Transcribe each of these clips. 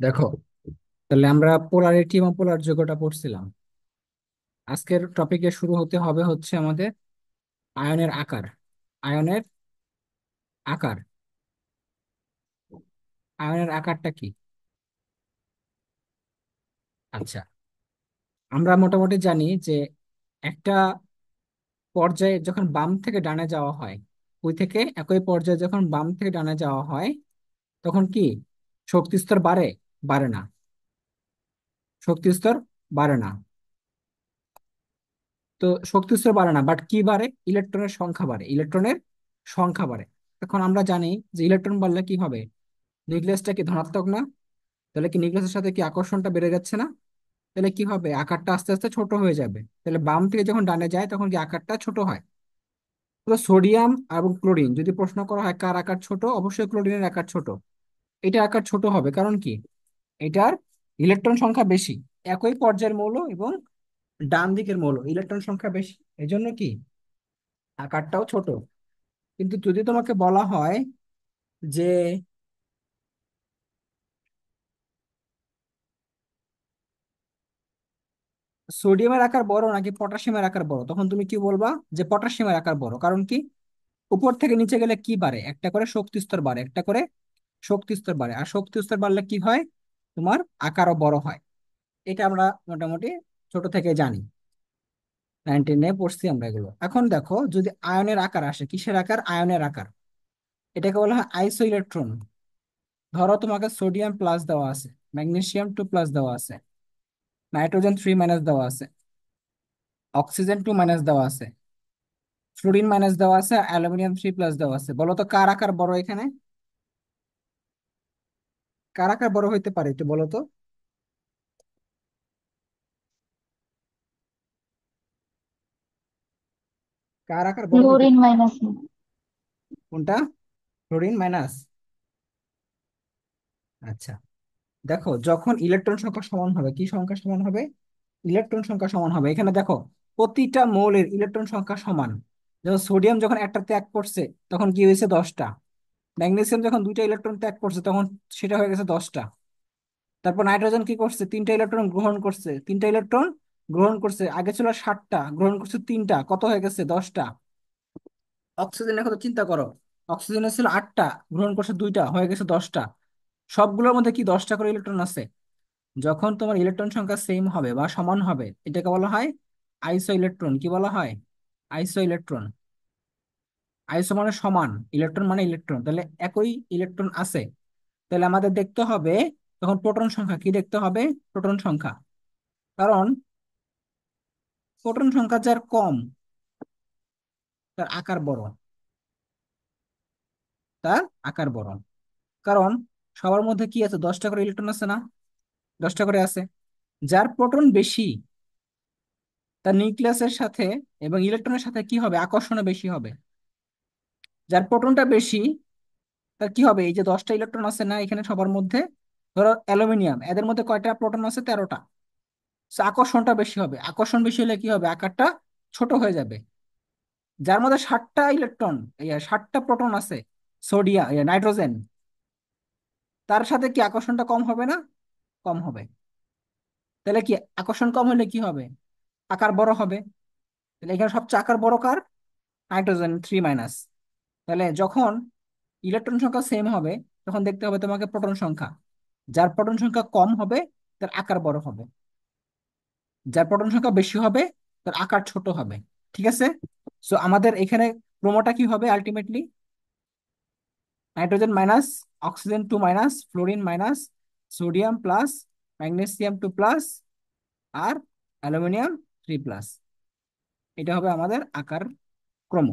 দেখো, তাহলে আমরা পোলারিটি এবং পোলার যৌগটা পড়ছিলাম। আজকের টপিকে শুরু হতে হবে হচ্ছে আমাদের আয়নের আকার। আয়নের আকার। আয়নের আকারটা কি? আচ্ছা, আমরা মোটামুটি জানি যে একটা পর্যায়ে যখন বাম থেকে ডানে যাওয়া হয়, ওই থেকে একই পর্যায়ে যখন বাম থেকে ডানে যাওয়া হয়, তখন কি শক্তি স্তর বাড়ে? বাড়ে না। শক্তি স্তর বাড়ে না। তো শক্তি স্তর বাড়ে না, বাট কি বাড়ে? ইলেকট্রনের সংখ্যা বাড়ে। ইলেকট্রনের সংখ্যা বাড়ে। এখন আমরা জানি যে ইলেকট্রন বাড়লে কি হবে? নিউক্লিয়াসটা কি ধনাত্মক না? তাহলে কি নিউক্লিয়াসের সাথে কি আকর্ষণটা বেড়ে যাচ্ছে না? তাহলে কি হবে? আকারটা আস্তে আস্তে ছোট হয়ে যাবে। তাহলে বাম থেকে যখন ডানে যায় তখন কি আকারটা ছোট হয়? তো সোডিয়াম এবং ক্লোরিন যদি প্রশ্ন করা হয় কার আকার ছোট, অবশ্যই ক্লোরিনের আকার ছোট। এটা আকার ছোট হবে কারণ কি? এটার ইলেকট্রন সংখ্যা বেশি। একই পর্যায়ের মৌল এবং ডান দিকের মৌল, ইলেকট্রন সংখ্যা বেশি, এজন্য কি আকারটাও ছোট। কিন্তু যদি তোমাকে বলা হয় যে সোডিয়ামের আকার বড় নাকি পটাশিয়ামের আকার বড়, তখন তুমি কি বলবা? যে পটাশিয়ামের আকার বড়। কারণ কি? উপর থেকে নিচে গেলে কি বাড়ে? একটা করে শক্তি স্তর বাড়ে, একটা করে শক্তি স্তর বাড়ে। আর শক্তি স্তর বাড়লে কি হয়? তোমার আকারও বড় হয়। এটা আমরা মোটামুটি ছোট থেকে জানি। 19-এ পড়ছি আমরা এগুলো। এখন দেখো, যদি আয়নের আকার আসে, কিসের আকার? আয়নের আকার। এটাকে বলা হয় আইসো ইলেকট্রন। ধরো তোমাকে সোডিয়াম প্লাস দেওয়া আছে, ম্যাগনেসিয়াম 2 প্লাস দেওয়া আছে, নাইট্রোজেন 3 মাইনাস দেওয়া আছে, অক্সিজেন 2 মাইনাস দেওয়া আছে, ফ্লুরিন মাইনাস দেওয়া আছে, অ্যালুমিনিয়াম 3 প্লাস দেওয়া আছে। বলো তো কার আকার বড় এখানে? কার আকার বড় হইতে পারে একটু বলো তো। কার আকার বড় হইতে ক্লোরিন পারে? মাইনাস। কোনটা? Fluorine minus. আচ্ছা, দেখো যখন ইলেকট্রন সংখ্যা সমান হবে, কি সংখ্যা সমান হবে? ইলেকট্রন সংখ্যা সমান হবে। এখানে দেখো, প্রতিটা মৌলের ইলেকট্রন সংখ্যা সমান। যেমন সোডিয়াম যখন একটা ত্যাগ করছে তখন কি হয়েছে? 10টা। ম্যাগনেসিয়াম যখন দুইটা ইলেকট্রন ত্যাগ করছে তখন সেটা হয়ে গেছে 10টা। তারপর নাইট্রোজেন কি করছে? 3টা ইলেকট্রন গ্রহণ করছে। 3টা ইলেকট্রন গ্রহণ করছে, আগে ছিল 7টা, গ্রহণ করছে 3টা, কত হয়ে গেছে? 10টা। অক্সিজেনের কথা চিন্তা করো, অক্সিজেনের ছিল 8টা, গ্রহণ করছে 2টা, হয়ে গেছে 10টা। সবগুলোর মধ্যে কি 10টা করে ইলেকট্রন আছে? যখন তোমার ইলেকট্রন সংখ্যা সেম হবে বা সমান হবে, এটাকে বলা হয় আইসো ইলেকট্রন। কি বলা হয়? আইসো ইলেকট্রন। আইসো মানে সমান, ইলেকট্রন মানে ইলেকট্রন, তাহলে একই ইলেকট্রন আছে। তাহলে আমাদের দেখতে হবে তখন প্রোটন সংখ্যা। কি দেখতে হবে? প্রোটন সংখ্যা। কারণ প্রোটন সংখ্যা যার কম, তার আকার বড়। তার আকার বড়। কারণ সবার মধ্যে কি আছে? 10টা করে ইলেকট্রন আছে না? 10টা করে আছে। যার প্রোটন বেশি, তার নিউক্লিয়াসের সাথে এবং ইলেকট্রনের সাথে কি হবে? আকর্ষণও বেশি হবে। যার প্রোটনটা বেশি, তার কি হবে? এই যে 10টা ইলেকট্রন আছে না এখানে সবার মধ্যে, ধরো অ্যালুমিনিয়াম, এদের মধ্যে কয়টা প্রোটন আছে? 13টা। আকর্ষণটা বেশি হবে। আকর্ষণ বেশি হলে কি হবে? আকারটা ছোট হয়ে যাবে। যার মধ্যে 7টা ইলেকট্রন, 7টা প্রোটন আছে, সোডিয়াম, নাইট্রোজেন, তার সাথে কি আকর্ষণটা কম হবে না? কম হবে। তাহলে কি আকর্ষণ কম হলে কি হবে? আকার বড় হবে। তাহলে এখানে সবচেয়ে আকার বড় কার? Nitrogen 3 minus. তাহলে যখন ইলেকট্রন সংখ্যা সেম হবে, তখন দেখতে হবে তোমাকে প্রোটন সংখ্যা। যার প্রোটন সংখ্যা কম হবে, তার আকার বড় হবে। যার প্রোটন সংখ্যা বেশি হবে, তার আকার ছোট হবে। ঠিক আছে? সো আমাদের এখানে ক্রমটা কি হবে ultimately? Nitrogen minus, oxygen 2 minus, fluorine minus, sodium plus, magnesium 2 plus, আর অ্যালুমিনিয়াম 3 প্লাস। এটা হবে আমাদের আকার ক্রম।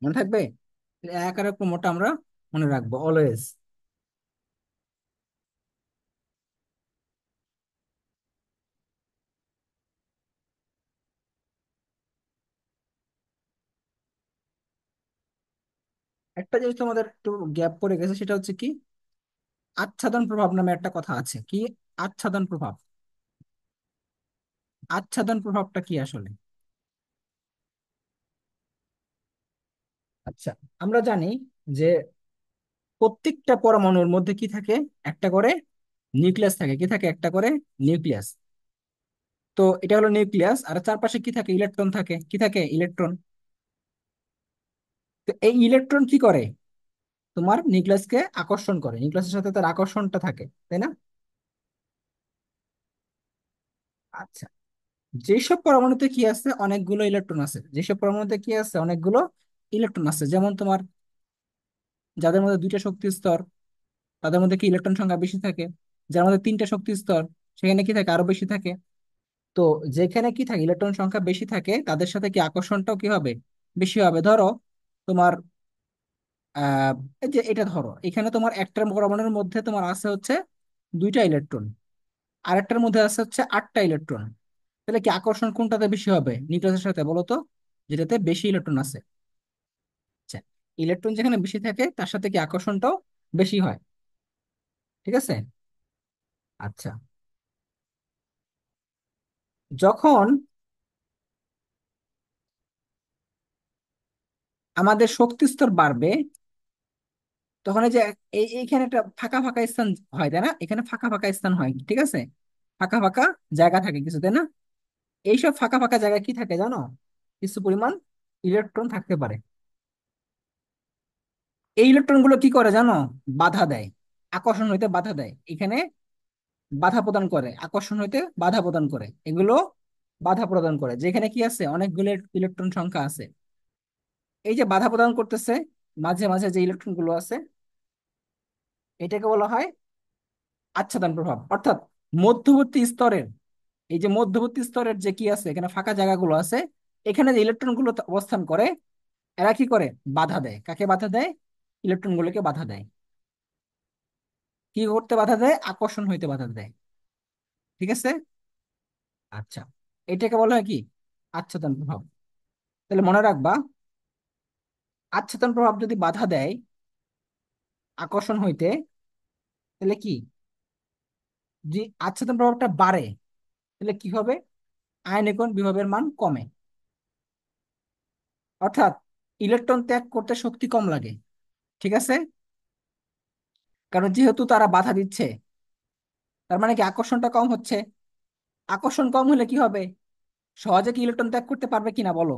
মনে থাকবে? এই আকারের ক্রমটা আমরা মনে রাখবো অলওয়েজ। একটা জিনিস তোমাদের একটু গ্যাপ পড়ে গেছে, সেটা হচ্ছে কি, আচ্ছাদন প্রভাব নামে একটা কথা আছে। কি? আচ্ছাদন প্রভাব। আচ্ছাদন প্রভাবটা কি আসলে? আচ্ছা, আমরা জানি যে প্রত্যেকটা পরমাণুর মধ্যে কি থাকে? একটা করে নিউক্লিয়াস থাকে, কি থাকে একটা করে নিউক্লিয়াস। তো এটা হলো নিউক্লিয়াস, আর চারপাশে কি থাকে, ইলেকট্রন থাকে, কি থাকে ইলেকট্রন। তো এই ইলেকট্রন কি করে, তোমার নিউক্লিয়াসকে আকর্ষণ করে, নিউক্লিয়াসের সাথে তার আকর্ষণটা থাকে, তাই না? আচ্ছা, যেসব পরমাণুতে কি আছে, অনেকগুলো ইলেকট্রন আছে, যেসব পরমাণুতে কি আছে, অনেকগুলো ইলেকট্রন আছে, যেমন তোমার যাদের মধ্যে দুইটা শক্তি স্তর, তাদের মধ্যে কি ইলেকট্রন সংখ্যা বেশি থাকে। যার মধ্যে তিনটা শক্তি স্তর, সেখানে কি থাকে, আরো বেশি থাকে। তো যেখানে কি থাকে, ইলেকট্রন সংখ্যা বেশি থাকে, তাদের সাথে কি আকর্ষণটাও কি হবে, বেশি হবে। ধরো তোমার আহ এই যে এটা ধরো, এখানে তোমার একটা পরমাণুর মধ্যে তোমার আছে হচ্ছে দুইটা ইলেকট্রন, আরেকটার মধ্যে আছে হচ্ছে আটটা ইলেকট্রন। তাহলে কি আকর্ষণ কোনটাতে বেশি হবে নিউক্লিয়াসের সাথে, বলো তো? যেটাতে বেশি ইলেকট্রন আছে। আচ্ছা, ইলেকট্রন যেখানে বেশি থাকে তার সাথে কি আকর্ষণটাও বেশি হয়। ঠিক আছে। আচ্ছা, যখন আমাদের শক্তি স্তর বাড়বে, তখন এই যে এইখানে একটা ফাঁকা ফাঁকা স্থান হয়, তাই না? এখানে ফাঁকা ফাঁকা স্থান হয়, ঠিক আছে, ফাঁকা ফাঁকা জায়গা থাকে কিছু, তাই না? এইসব ফাঁকা ফাঁকা জায়গায় কি থাকে জানো, কিছু পরিমাণ ইলেকট্রন থাকতে পারে। এই ইলেকট্রন গুলো কি করে জানো, বাধা দেয়, আকর্ষণ হইতে বাধা দেয়, এখানে বাধা প্রদান করে, আকর্ষণ হইতে বাধা প্রদান করে, এগুলো বাধা প্রদান করে যেখানে কি আছে, অনেকগুলো ইলেকট্রন সংখ্যা আছে। এই যে বাধা প্রদান করতেছে মাঝে মাঝে যে ইলেকট্রন গুলো আছে, এটাকে বলা হয় আচ্ছাদন প্রভাব। অর্থাৎ মধ্যবর্তী স্তরের, এই যে মধ্যবর্তী স্তরের যে কি আছে, এখানে ফাঁকা জায়গাগুলো আছে, এখানে যে ইলেকট্রন গুলো অবস্থান করে, এরা কি করে, বাধা দেয়। কাকে বাধা দেয়? ইলেকট্রন গুলোকে বাধা দেয়। কি করতে বাধা দেয়? আকর্ষণ হইতে বাধা দেয়। ঠিক আছে। আচ্ছা, এটাকে বলা হয় কি, আচ্ছাদন প্রভাব। তাহলে মনে রাখবা, আচ্ছাদন প্রভাব যদি বাধা দেয় আকর্ষণ হইতে, তাহলে কি, যে আচ্ছাদন প্রভাবটা বাড়ে, তাহলে কি হবে, আয়নীকরণ বিভবের মান কমে। অর্থাৎ ইলেকট্রন ত্যাগ করতে শক্তি কম লাগে। ঠিক আছে। কারণ যেহেতু তারা বাধা দিচ্ছে, তার মানে কি আকর্ষণটা কম হচ্ছে। আকর্ষণ কম হলে কি হবে, সহজে কি ইলেকট্রন ত্যাগ করতে পারবে কিনা বলো?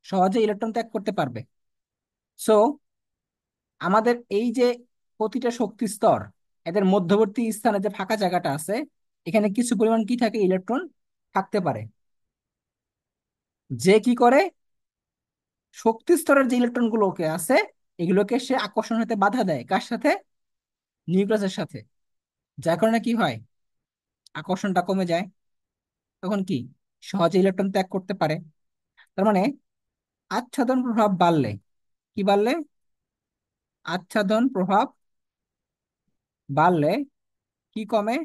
সহজে ইলেকট্রন ত্যাগ করতে পারবে। সো আমাদের এই যে প্রতিটা শক্তি স্তর, এদের মধ্যবর্তী স্থানে যে ফাঁকা জায়গাটা আছে, এখানে কিছু পরিমাণ কি থাকে, ইলেকট্রন থাকতে পারে। যে কি করে, শক্তি স্তরের যে ইলেকট্রন গুলোকে আছে, এগুলোকে সে আকর্ষণ হতে বাধা দেয়, কার সাথে, নিউক্লিয়াসের সাথে। যার কারণে কি হয়, আকর্ষণটা কমে যায়। তখন কি, সহজে ইলেকট্রন ত্যাগ করতে পারে। তার মানে আচ্ছাদন প্রভাব বাড়লে, কি বাড়লে, আচ্ছাদন প্রভাব বাড়লে কি কমে,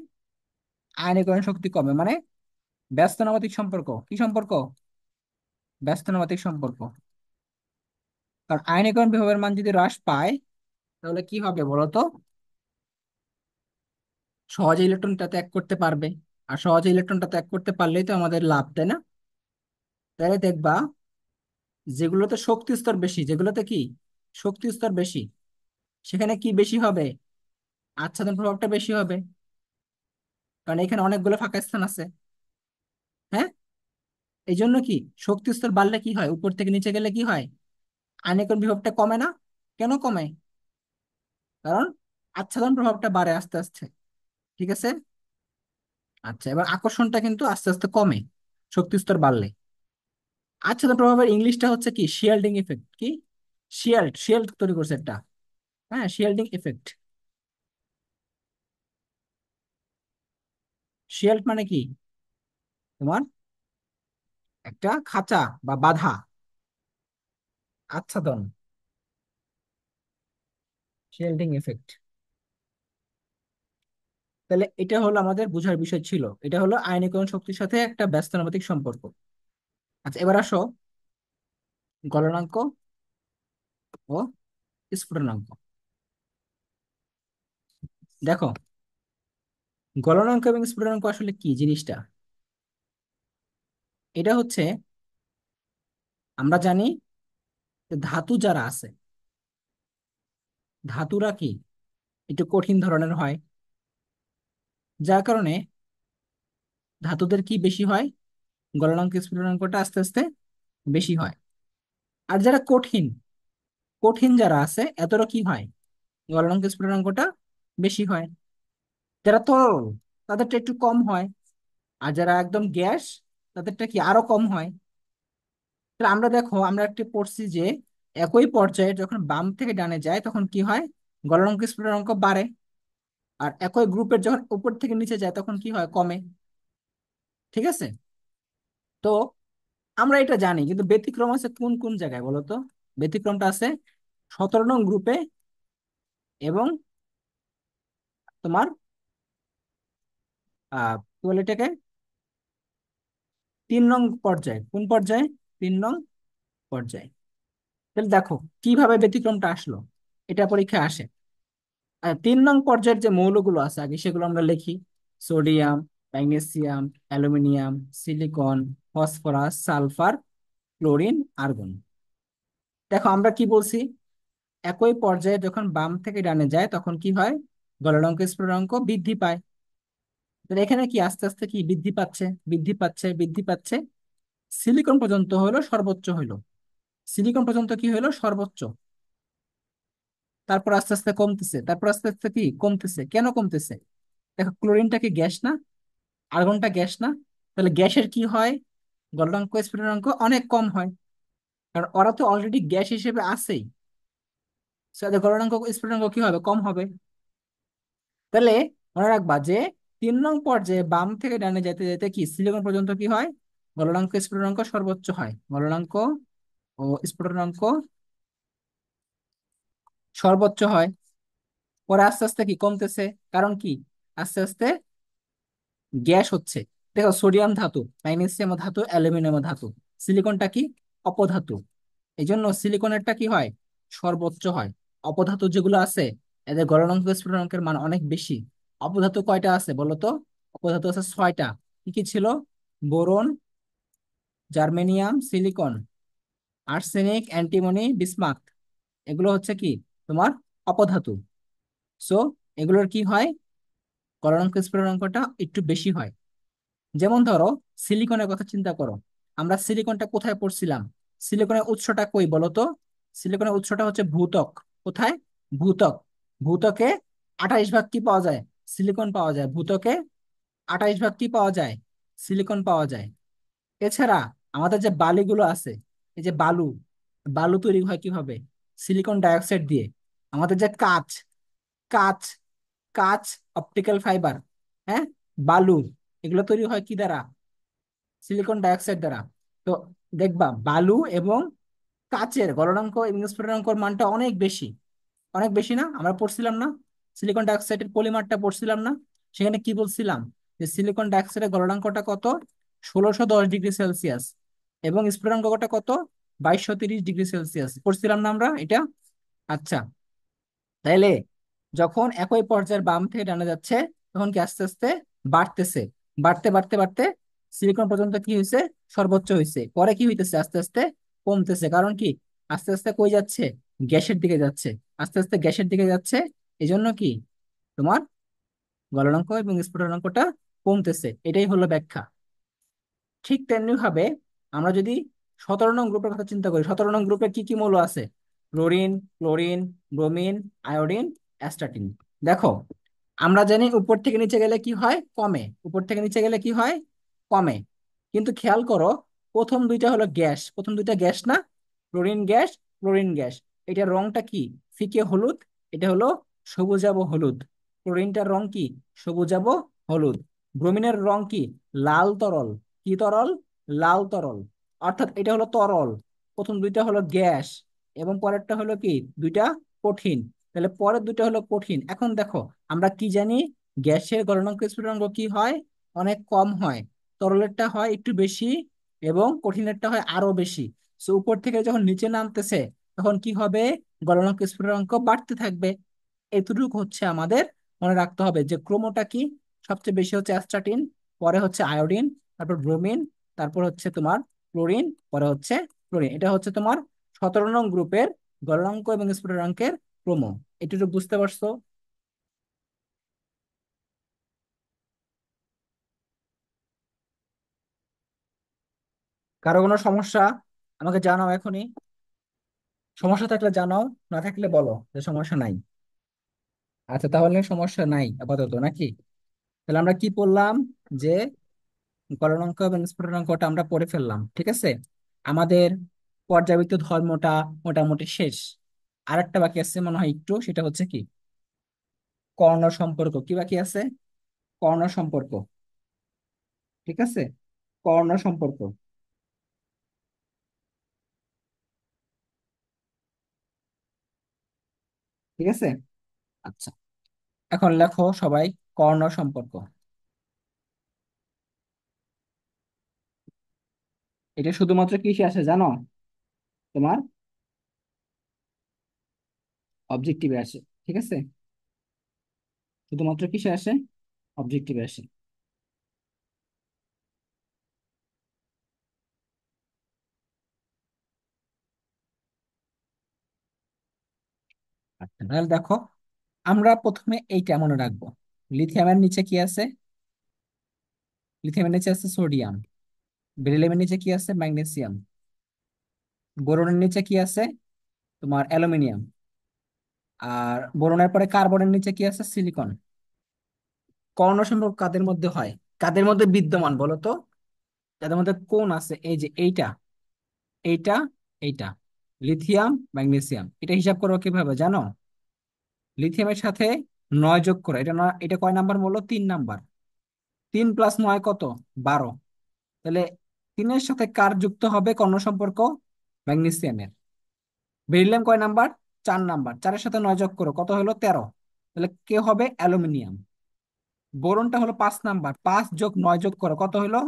আয়নীকরণ শক্তি কমে, মানে ব্যস্তানুপাতিক সম্পর্ক, কি সম্পর্ক, ব্যস্তানুপাতিক সম্পর্ক। কারণ আয়নীকরণ বিভবের মান যদি হ্রাস পায়, তাহলে কি হবে বলতো, সহজে ইলেকট্রনটা ত্যাগ করতে পারবে। আর সহজে ইলেকট্রনটা ত্যাগ করতে পারলেই তো আমাদের লাভ, তাই না? তাহলে দেখবা, যেগুলোতে শক্তি স্তর বেশি, যেগুলোতে কি শক্তি স্তর বেশি, সেখানে কি বেশি হবে, আচ্ছাদন প্রভাবটা বেশি হবে। কারণ এখানে অনেকগুলো ফাঁকা স্থান আছে। হ্যাঁ, এই জন্য কি, শক্তি স্তর বাড়লে কি হয়, উপর থেকে নিচে গেলে কি হয়, আয়নীকরণ বিভবটা কমে না। কেন কমে? কারণ আচ্ছাদন প্রভাবটা বাড়ে আস্তে আস্তে। ঠিক আছে। আচ্ছা, এবার আকর্ষণটা কিন্তু আস্তে আস্তে কমে শক্তি স্তর বাড়লে। আচ্ছাদন প্রভাবের ইংলিশটা হচ্ছে কি, শিয়াল্ডিং ইফেক্ট। কি, শিয়াল্ড তৈরি করছে একটা। হ্যাঁ, শিয়াল্ডিং ইফেক্ট। শিয়াল্ড মানে কি, তোমার একটা খাঁচা বা বাধা, আচ্ছাদন, শিয়াল্ডিং ইফেক্ট। তাহলে এটা হলো আমাদের বোঝার বিষয় ছিল, এটা হলো আয়নীকরণ শক্তির সাথে একটা ব্যস্তানুপাতিক সম্পর্ক। আচ্ছা, এবার আসো গলনাঙ্ক ও স্ফুটনাঙ্ক। দেখো, গলনাঙ্ক এবং স্ফুটনাঙ্ক আসলে কি জিনিসটা। এটা হচ্ছে, আমরা জানি যে ধাতু যারা আছে, ধাতুরা কি একটু কঠিন ধরনের হয়, যার কারণে ধাতুদের কি বেশি হয়, গলনাঙ্ক স্ফুটনাঙ্কটা আস্তে আস্তে বেশি হয়। আর যারা কঠিন, কঠিন যারা আছে এতটা কি হয়, গলনাঙ্ক স্ফুটনাঙ্কটা বেশি হয়। যারা তরল তাদেরটা একটু কম হয়, আর যারা একদম গ্যাস তাদেরটা কি আরো কম হয়। তাহলে আমরা দেখো, আমরা একটা পড়ছি যে একই পর্যায়ে যখন বাম থেকে ডানে যায় তখন কি হয়, গলনাঙ্ক স্ফুটনাঙ্ক বাড়ে। আর একই গ্রুপের যখন উপর থেকে নিচে যায় তখন কি হয়, কমে। ঠিক আছে? তো আমরা এটা জানি, কিন্তু ব্যতিক্রম আছে কোন কোন জায়গায় বলো তো? ব্যতিক্রমটা আছে 17 নং গ্রুপে, এবং তোমার কি বলে এটাকে, 3 নং পর্যায়ে। কোন পর্যায়ে? 3 নং পর্যায়ে। তাহলে দেখো কিভাবে ব্যতিক্রমটা আসলো, এটা পরীক্ষায় আসে। 3 নং পর্যায়ের যে মৌলগুলো আছে আগে সেগুলো আমরা লিখি: sodium, magnesium, aluminium, silicon, phosphorus, sulphur, chlorine, argon. দেখো আমরা কি বলছি, একই পর্যায়ে যখন বাম থেকে ডানে যায় তখন কি হয়, গলনাঙ্ক স্ফুটনাঙ্ক বৃদ্ধি পায়। তাহলে এখানে কি আস্তে আস্তে কি বৃদ্ধি পাচ্ছে, বৃদ্ধি পাচ্ছে, বৃদ্ধি পাচ্ছে, সিলিকন পর্যন্ত হলো সর্বোচ্চ হইলো। সিলিকন পর্যন্ত কি হলো, সর্বোচ্চ। তারপর আস্তে আস্তে কমতেছে, তারপর আস্তে আস্তে কি কমতেছে, কেন কমতেছে? দেখো ক্লোরিনটা কি গ্যাস না, আর্গনটা গ্যাস না? তাহলে গ্যাসের কি হয়, গলনাঙ্ক স্ফুটনাঙ্ক অনেক কম হয়, কারণ ওরা তো অলরেডি গ্যাস হিসেবে আছেই। So, এদের গলনাঙ্ক স্ফুটনাঙ্ক কি হবে, কম হবে। তাহলে মনে রাখবা যে 3 নং পর্যায়ে বাম থেকে ডানে যেতে যেতে কি সিলিকন পর্যন্ত কি হয়, গলনাঙ্ক স্ফুটনাঙ্ক সর্বোচ্চ হয়, গলনাঙ্ক ও স্ফুটনাঙ্ক সর্বোচ্চ হয়। পরে আস্তে আস্তে কি কমতেছে, কারণ কি আস্তে আস্তে গ্যাস হচ্ছে। দেখো সোডিয়াম ধাতু, ম্যাগনেসিয়াম ধাতু, অ্যালুমিনিয়াম ধাতু, সিলিকনটা কি অপধাতু। এই জন্য সিলিকনেরটা কি হয়, সর্বোচ্চ হয়। অপধাতু যেগুলো আছে এদের গলনাঙ্ক স্ফুটনাঙ্কের মান অনেক বেশি। অপধাতু কয়টা আছে বলো তো? অপধাতু আছে 6টা। কি কি ছিল? Boron, germanium, silicon, arsenic, antimony, bismuth. এগুলো হচ্ছে কি তোমার অপধাতু। সো এগুলোর কি হয়, গলনাঙ্ক স্ফুটনাঙ্কটা একটু বেশি হয়। যেমন ধরো সিলিকনের কথা চিন্তা করো, আমরা সিলিকনটা কোথায় পড়ছিলাম? সিলিকনের উৎসটা কই বলো তো? সিলিকনের উৎসটা হচ্ছে ভূত্বক। কোথায়? ভূত্বক। ভূত্বকে 28 ভাগ কি পাওয়া যায়, সিলিকন পাওয়া যায়। ভূত্বকে 28 ভাগ কি পাওয়া যায়, সিলিকন পাওয়া যায়। এছাড়া আমাদের যে বালিগুলো আছে, এই যে বালু, বালু তৈরি হয় কিভাবে, সিলিকন ডাইঅক্সাইড দিয়ে। আমাদের যে কাঁচ, কাঁচ, কাঁচ, অপটিক্যাল ফাইবার, হ্যাঁ, বালু, এগুলো তৈরি হয় কি দ্বারা, সিলিকন ডাইঅক্সাইড দ্বারা। তো দেখবা বালু এবং কাচের গলনাঙ্ক এবং স্ফুটনাঙ্কর মানটা অনেক বেশি। অনেক বেশি না? আমরা পড়ছিলাম না সিলিকন ডাইঅক্সাইডের পলিমারটা পড়ছিলাম না? সেখানে কি বলছিলাম, যে সিলিকন ডাইঅক্সাইডের গলনাঙ্কটা কত, 1610 ডিগ্রি সেলসিয়াস, এবং স্ফুটনাঙ্কটা কত, 2230 ডিগ্রি সেলসিয়াস। পড়ছিলাম না আমরা এটা? আচ্ছা, তাইলে যখন একই পর্যায়ের বাম থেকে ডানে যাচ্ছে তখন কি আস্তে আস্তে বাড়তেছে, বাড়তে বাড়তে বাড়তে সিলিকন পর্যন্ত কি হয়েছে, সর্বোচ্চ হয়েছে। পরে কি হইতেছে, আস্তে আস্তে কমতেছে। কারণ কি আস্তে আস্তে কই যাচ্ছে, গ্যাসের দিকে যাচ্ছে, আস্তে আস্তে গ্যাসের দিকে যাচ্ছে। এই জন্য কি তোমার গলনাঙ্ক এবং স্ফুটনাঙ্কটা কমতেছে। এটাই হলো ব্যাখ্যা। ঠিক তেমনি ভাবে আমরা যদি 17 নং গ্রুপের কথা চিন্তা করি, 17 নং গ্রুপে কি কি মৌল আছে, chlorine, chlorine, bromine, iodine, astatine. দেখো আমরা জানি উপর থেকে নিচে গেলে কি হয়, কমে। উপর থেকে নিচে গেলে কি হয়, কমে। কিন্তু খেয়াল করো প্রথম দুইটা হলো গ্যাস, প্রথম দুইটা গ্যাস না, ক্লোরিন গ্যাস, ক্লোরিন গ্যাস। এটার রংটা কি, ফিকে হলুদ। এটা হলো সবুজাভ হলুদ। ক্লোরিনটার রং কি, সবুজাভ হলুদ। ব্রোমিনের রং কি, লাল তরল। কি তরল, লাল তরল। অর্থাৎ এটা হলো তরল। প্রথম দুইটা হলো গ্যাস, এবং পরেরটা হলো কি, দুইটা কঠিন। তাহলে পরের দুইটা হলো কঠিন। এখন দেখো আমরা কি জানি, গ্যাসের গলনাঙ্ক স্ফুটনাঙ্ক কি হয়, অনেক কম হয়। তরলেরটা হয় একটু বেশি, এবং কঠিনেরটা হয় আরো বেশি। সো উপর থেকে যখন নিচে নামতেছে তখন কি হবে, গলনাঙ্ক স্ফুটনাঙ্ক বাড়তে থাকবে। এতটুকু হচ্ছে আমাদের মনে রাখতে হবে, যে ক্রমটা কি, সবচেয়ে বেশি হচ্ছে অ্যাস্টাটিন, পরে হচ্ছে আয়োডিন, তারপর ব্রোমিন, তারপর হচ্ছে তোমার ক্লোরিন, পরে হচ্ছে ক্লোরিন। এটা হচ্ছে তোমার 17 নং গ্রুপের গলনাঙ্ক এবং স্ফুটনাঙ্কের ক্রম। এটুকু বুঝতে পারছো? কারো কোনো সমস্যা আমাকে জানাও এখনই। সমস্যা থাকলে জানাও, না থাকলে বলো যে সমস্যা নাই। আচ্ছা, তাহলে সমস্যা নাই আপাতত নাকি? তাহলে আমরা কি পড়লাম? যে গলনাঙ্ক এবং স্ফুটনাঙ্কটা আমরা পড়ে ফেললাম, ঠিক আছে। আমাদের পর্যাবৃত্ত ধর্মটা মোটামুটি শেষ। আরেকটা বাকি আছে মনে হয় একটু, সেটা হচ্ছে কি, কর্ণ সম্পর্ক। কি বাকি আছে? কর্ণ সম্পর্ক, ঠিক আছে। কর্ণ সম্পর্ক, ঠিক আছে। আচ্ছা, এখন লেখো সবাই কর্ণ সম্পর্ক। এটা শুধুমাত্র কিসে আসে জানো? তোমার অবজেক্টিভে আসে, ঠিক আছে। শুধুমাত্র কিসে আসে? অবজেক্টিভে আসে। আচ্ছা, তাহলে দেখো, আমরা প্রথমে এইটা মনে রাখবো। লিথিয়ামের নিচে কি আছে? লিথিয়ামের নিচে আছে সোডিয়াম। বেরিলিয়ামের নিচে কি আছে? ম্যাগনেসিয়াম। বোরনের নিচে কি আছে? তোমার অ্যালুমিনিয়াম। আর বোরনের পরে কার্বনের নিচে কি আছে? সিলিকন। কর্ণ সম্পর্ক কাদের মধ্যে হয়? কাদের মধ্যে বিদ্যমান বলো তো? যাদের মধ্যে কোন আছে, এই যে এইটা, এইটা, এইটা, লিথিয়াম, ম্যাগনেসিয়াম। এটা হিসাব করো কিভাবে জানো? লিথিয়ামের সাথে 9 যোগ করো। এটা না, এটা কয় নাম্বার বলো? 3 নাম্বার। 3 + 9 কত? 12। তাহলে 3-এর সাথে কার যুক্ত হবে কর্ণ সম্পর্ক? ম্যাগনেসিয়ামের। বেরিলিয়াম কয় নাম্বার? 4 নাম্বার। 4-এর সাথে 9 যোগ করো, কত হলো? 13। তাহলে কে হবে? অ্যালুমিনিয়াম। বোরনটা হলো 5 নাম্বার। 5 + 9 যোগ করো, কত হলো?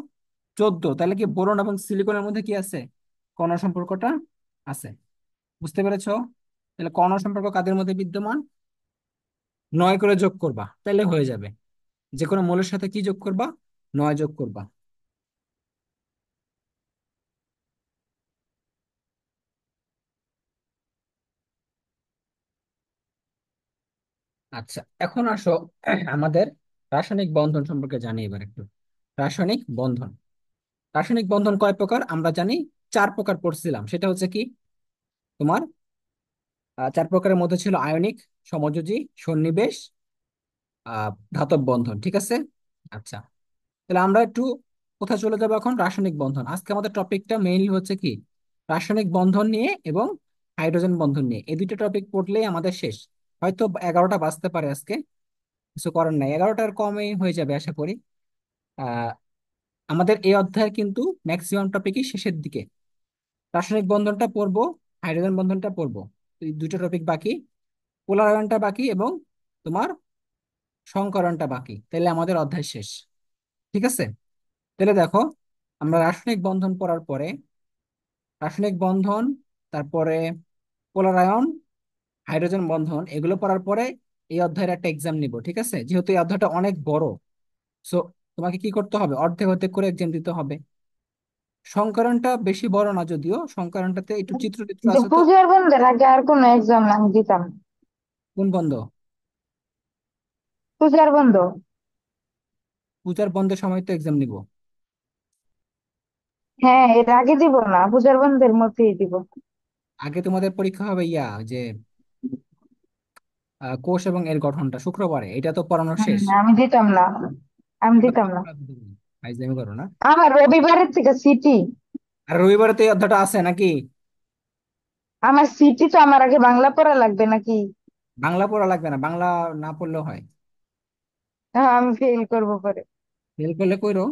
14। তাহলে কি বোরন এবং সিলিকনের মধ্যে কি আছে? কর্ণ সম্পর্কটা আছে। বুঝতে পেরেছো? তাহলে কর্ণ সম্পর্ক কাদের মধ্যে বিদ্যমান? 9 করে যোগ করবা, তাহলে হয়ে যাবে। যে কোনো মৌলের সাথে কি যোগ করবা? 9 যোগ করবা। আচ্ছা, এখন আসো আমাদের রাসায়নিক বন্ধন সম্পর্কে জানি এবার একটু। রাসায়নিক বন্ধন। রাসায়নিক বন্ধন কয় প্রকার আমরা জানি? 4 প্রকার পড়ছিলাম। সেটা হচ্ছে কি, তোমার 4 প্রকারের মধ্যে ছিল আয়নিক, সমযোজী, সন্নিবেশ, ধাতব বন্ধন, ঠিক আছে। আচ্ছা, তাহলে আমরা একটু কোথায় চলে যাবো এখন? রাসায়নিক বন্ধন। আজকে আমাদের টপিকটা মেইনলি হচ্ছে কি, রাসায়নিক বন্ধন নিয়ে এবং হাইড্রোজেন বন্ধন নিয়ে। এই দুটো টপিক পড়লেই আমাদের শেষ। হয়তো 11টা বাজতে পারে আজকে, কিছু করার নাই, 11টার কমই হয়ে যাবে আশা করি। আহ আমাদের এই অধ্যায়ের কিন্তু ম্যাক্সিমাম টপিকই শেষের দিকে। রাসায়নিক বন্ধনটা পড়বো, হাইড্রোজেন বন্ধনটা পড়বো। এই দুটো টপিক বাকি, পোলার আয়নটা বাকি, এবং তোমার সংকরণটা বাকি। তাহলে আমাদের অধ্যায় শেষ, ঠিক আছে। তাহলে দেখো, আমরা রাসায়নিক বন্ধন পড়ার পরে, রাসায়নিক বন্ধন, তারপরে পোলার আয়ন, হাইড্রোজেন বন্ধন, এগুলো পড়ার পরে এই অধ্যায়ের একটা এক্সাম নিব, ঠিক আছে। যেহেতু এই অধ্যায়টা অনেক বড়, সো তোমাকে কি করতে হবে? অর্ধেক অর্ধেক করে এক্সাম দিতে হবে। সংকরণটা বেশি বড় না, যদিও সংকরণটাতে একটু চিত্র চিত্র যে আছে তো। পূজার বন্ধের আগে আর কোনো এক্সাম না আমি দিতাম। কোন বন্ধ? পূজার বন্ধ। পূজার বন্ধের সময় তো এক্সাম নিব। হ্যাঁ, এর আগে দিব না, পূজার বন্ধের মধ্যেই দিব। আগে তোমাদের পরীক্ষা হবে যে কোষ এবং এর গঠনটা শুক্রবারে, এটা তো পড়ানো শেষ। আমি দিতাম না, আমি এবার দিতাম কি না। পড়াবে তুমি? ফাইজলামি করো না। আমার রবিবারের থেকে সিটি। আর রবিবারে তো এই অধ্যায়টা আছে নাকি? আমার সিটি তো আমার আগে বাংলা পড়া লাগবে নাকি? বাংলা পড়া লাগবে না, বাংলা না পড়লেও হয়। আমি ফেল করব পরে। ফেল করলে কইরো।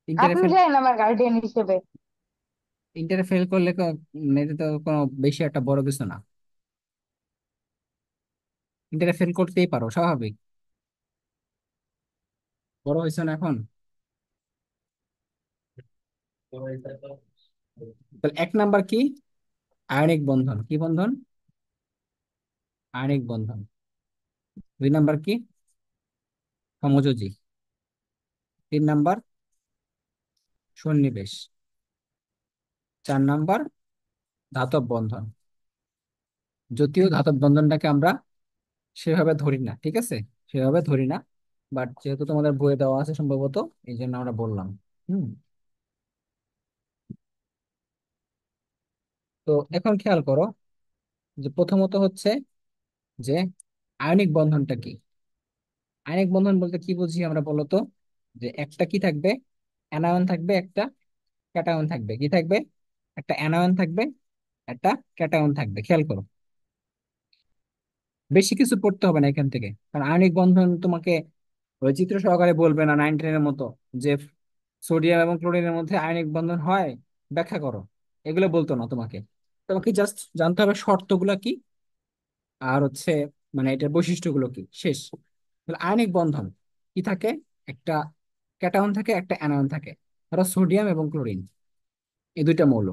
ইন্টারে আপনি ফেল, যাই আমার গার্ডিয়ান হিসেবে। ইন্টারে ফেল করলে এটা তো কোনো বেশি একটা বড় কিছু না। ইন্টারে ফেল করতেই পারো, স্বাভাবিক। বড় হয়েছে না এখন। তাহলে 1 নাম্বার কি? আয়নিক বন্ধন। কি বন্ধন? আয়নিক বন্ধন। 2 নাম্বার কি? সমযোজী। 3 নাম্বার সন্নিবেশ। 4 নাম্বার ধাতব বন্ধন। যদিও ধাতব বন্ধনটাকে আমরা সেভাবে ধরি না, ঠিক আছে, সেভাবে ধরি না। বাট যেহেতু তোমাদের বইয়ে দেওয়া আছে সম্ভবত, এই জন্য আমরা বললাম। হুম। তো এখন খেয়াল করো যে প্রথমত হচ্ছে যে আয়নিক বন্ধনটা কি। আয়নিক বন্ধন বলতে কি বুঝি আমরা বলো তো? যে একটা কি থাকবে, অ্যানায়ন থাকবে, একটা ক্যাটায়ন থাকবে। কি থাকবে? একটা অ্যানায়ন থাকবে, একটা ক্যাটায়ন থাকবে। খেয়াল করো, বেশি কিছু পড়তে হবে না এখান থেকে, কারণ আয়নিক বন্ধন তোমাকে ওই চিত্র সহকারে বলবে না 9-10 এর মতো যে সোডিয়াম এবং ক্লোরিনের মধ্যে আয়নিক বন্ধন হয়, ব্যাখ্যা করো। এগুলো বলতো না তোমাকে। তোমাকে জাস্ট জানতে হবে শর্তগুলো কি, আর হচ্ছে মানে এটার বৈশিষ্ট্যগুলো কি, শেষ। তাহলে আয়নিক বন্ধন কি থাকে? একটা ক্যাটায়ন থাকে, একটা অ্যানায়ন থাকে। ধরো সোডিয়াম এবং ক্লোরিন, এই দুইটা মৌল।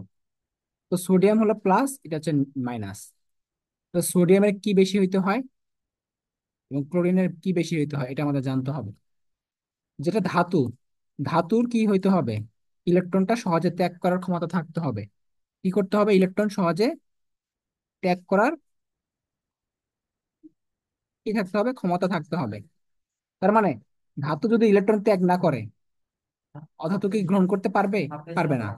তো সোডিয়াম হলো প্লাস, এটা হচ্ছে মাইনাস। তো সোডিয়ামের কি বেশি হইতে হয় এবং ক্লোরিনের কি বেশি হইতে হয়, এটা আমাদের জানতে হবে। যেটা ধাতু, ধাতুর কি হইতে হবে? ইলেকট্রনটা সহজে ত্যাগ করার ক্ষমতা থাকতে হবে। কি করতে হবে? ইলেকট্রন সহজে ত্যাগ করার কি থাকতে হবে? ক্ষমতা থাকতে হবে। তার মানে ধাতু যদি ইলেকট্রন ত্যাগ না করে, অধাতু কি গ্রহণ করতে পারবে? পারবে না।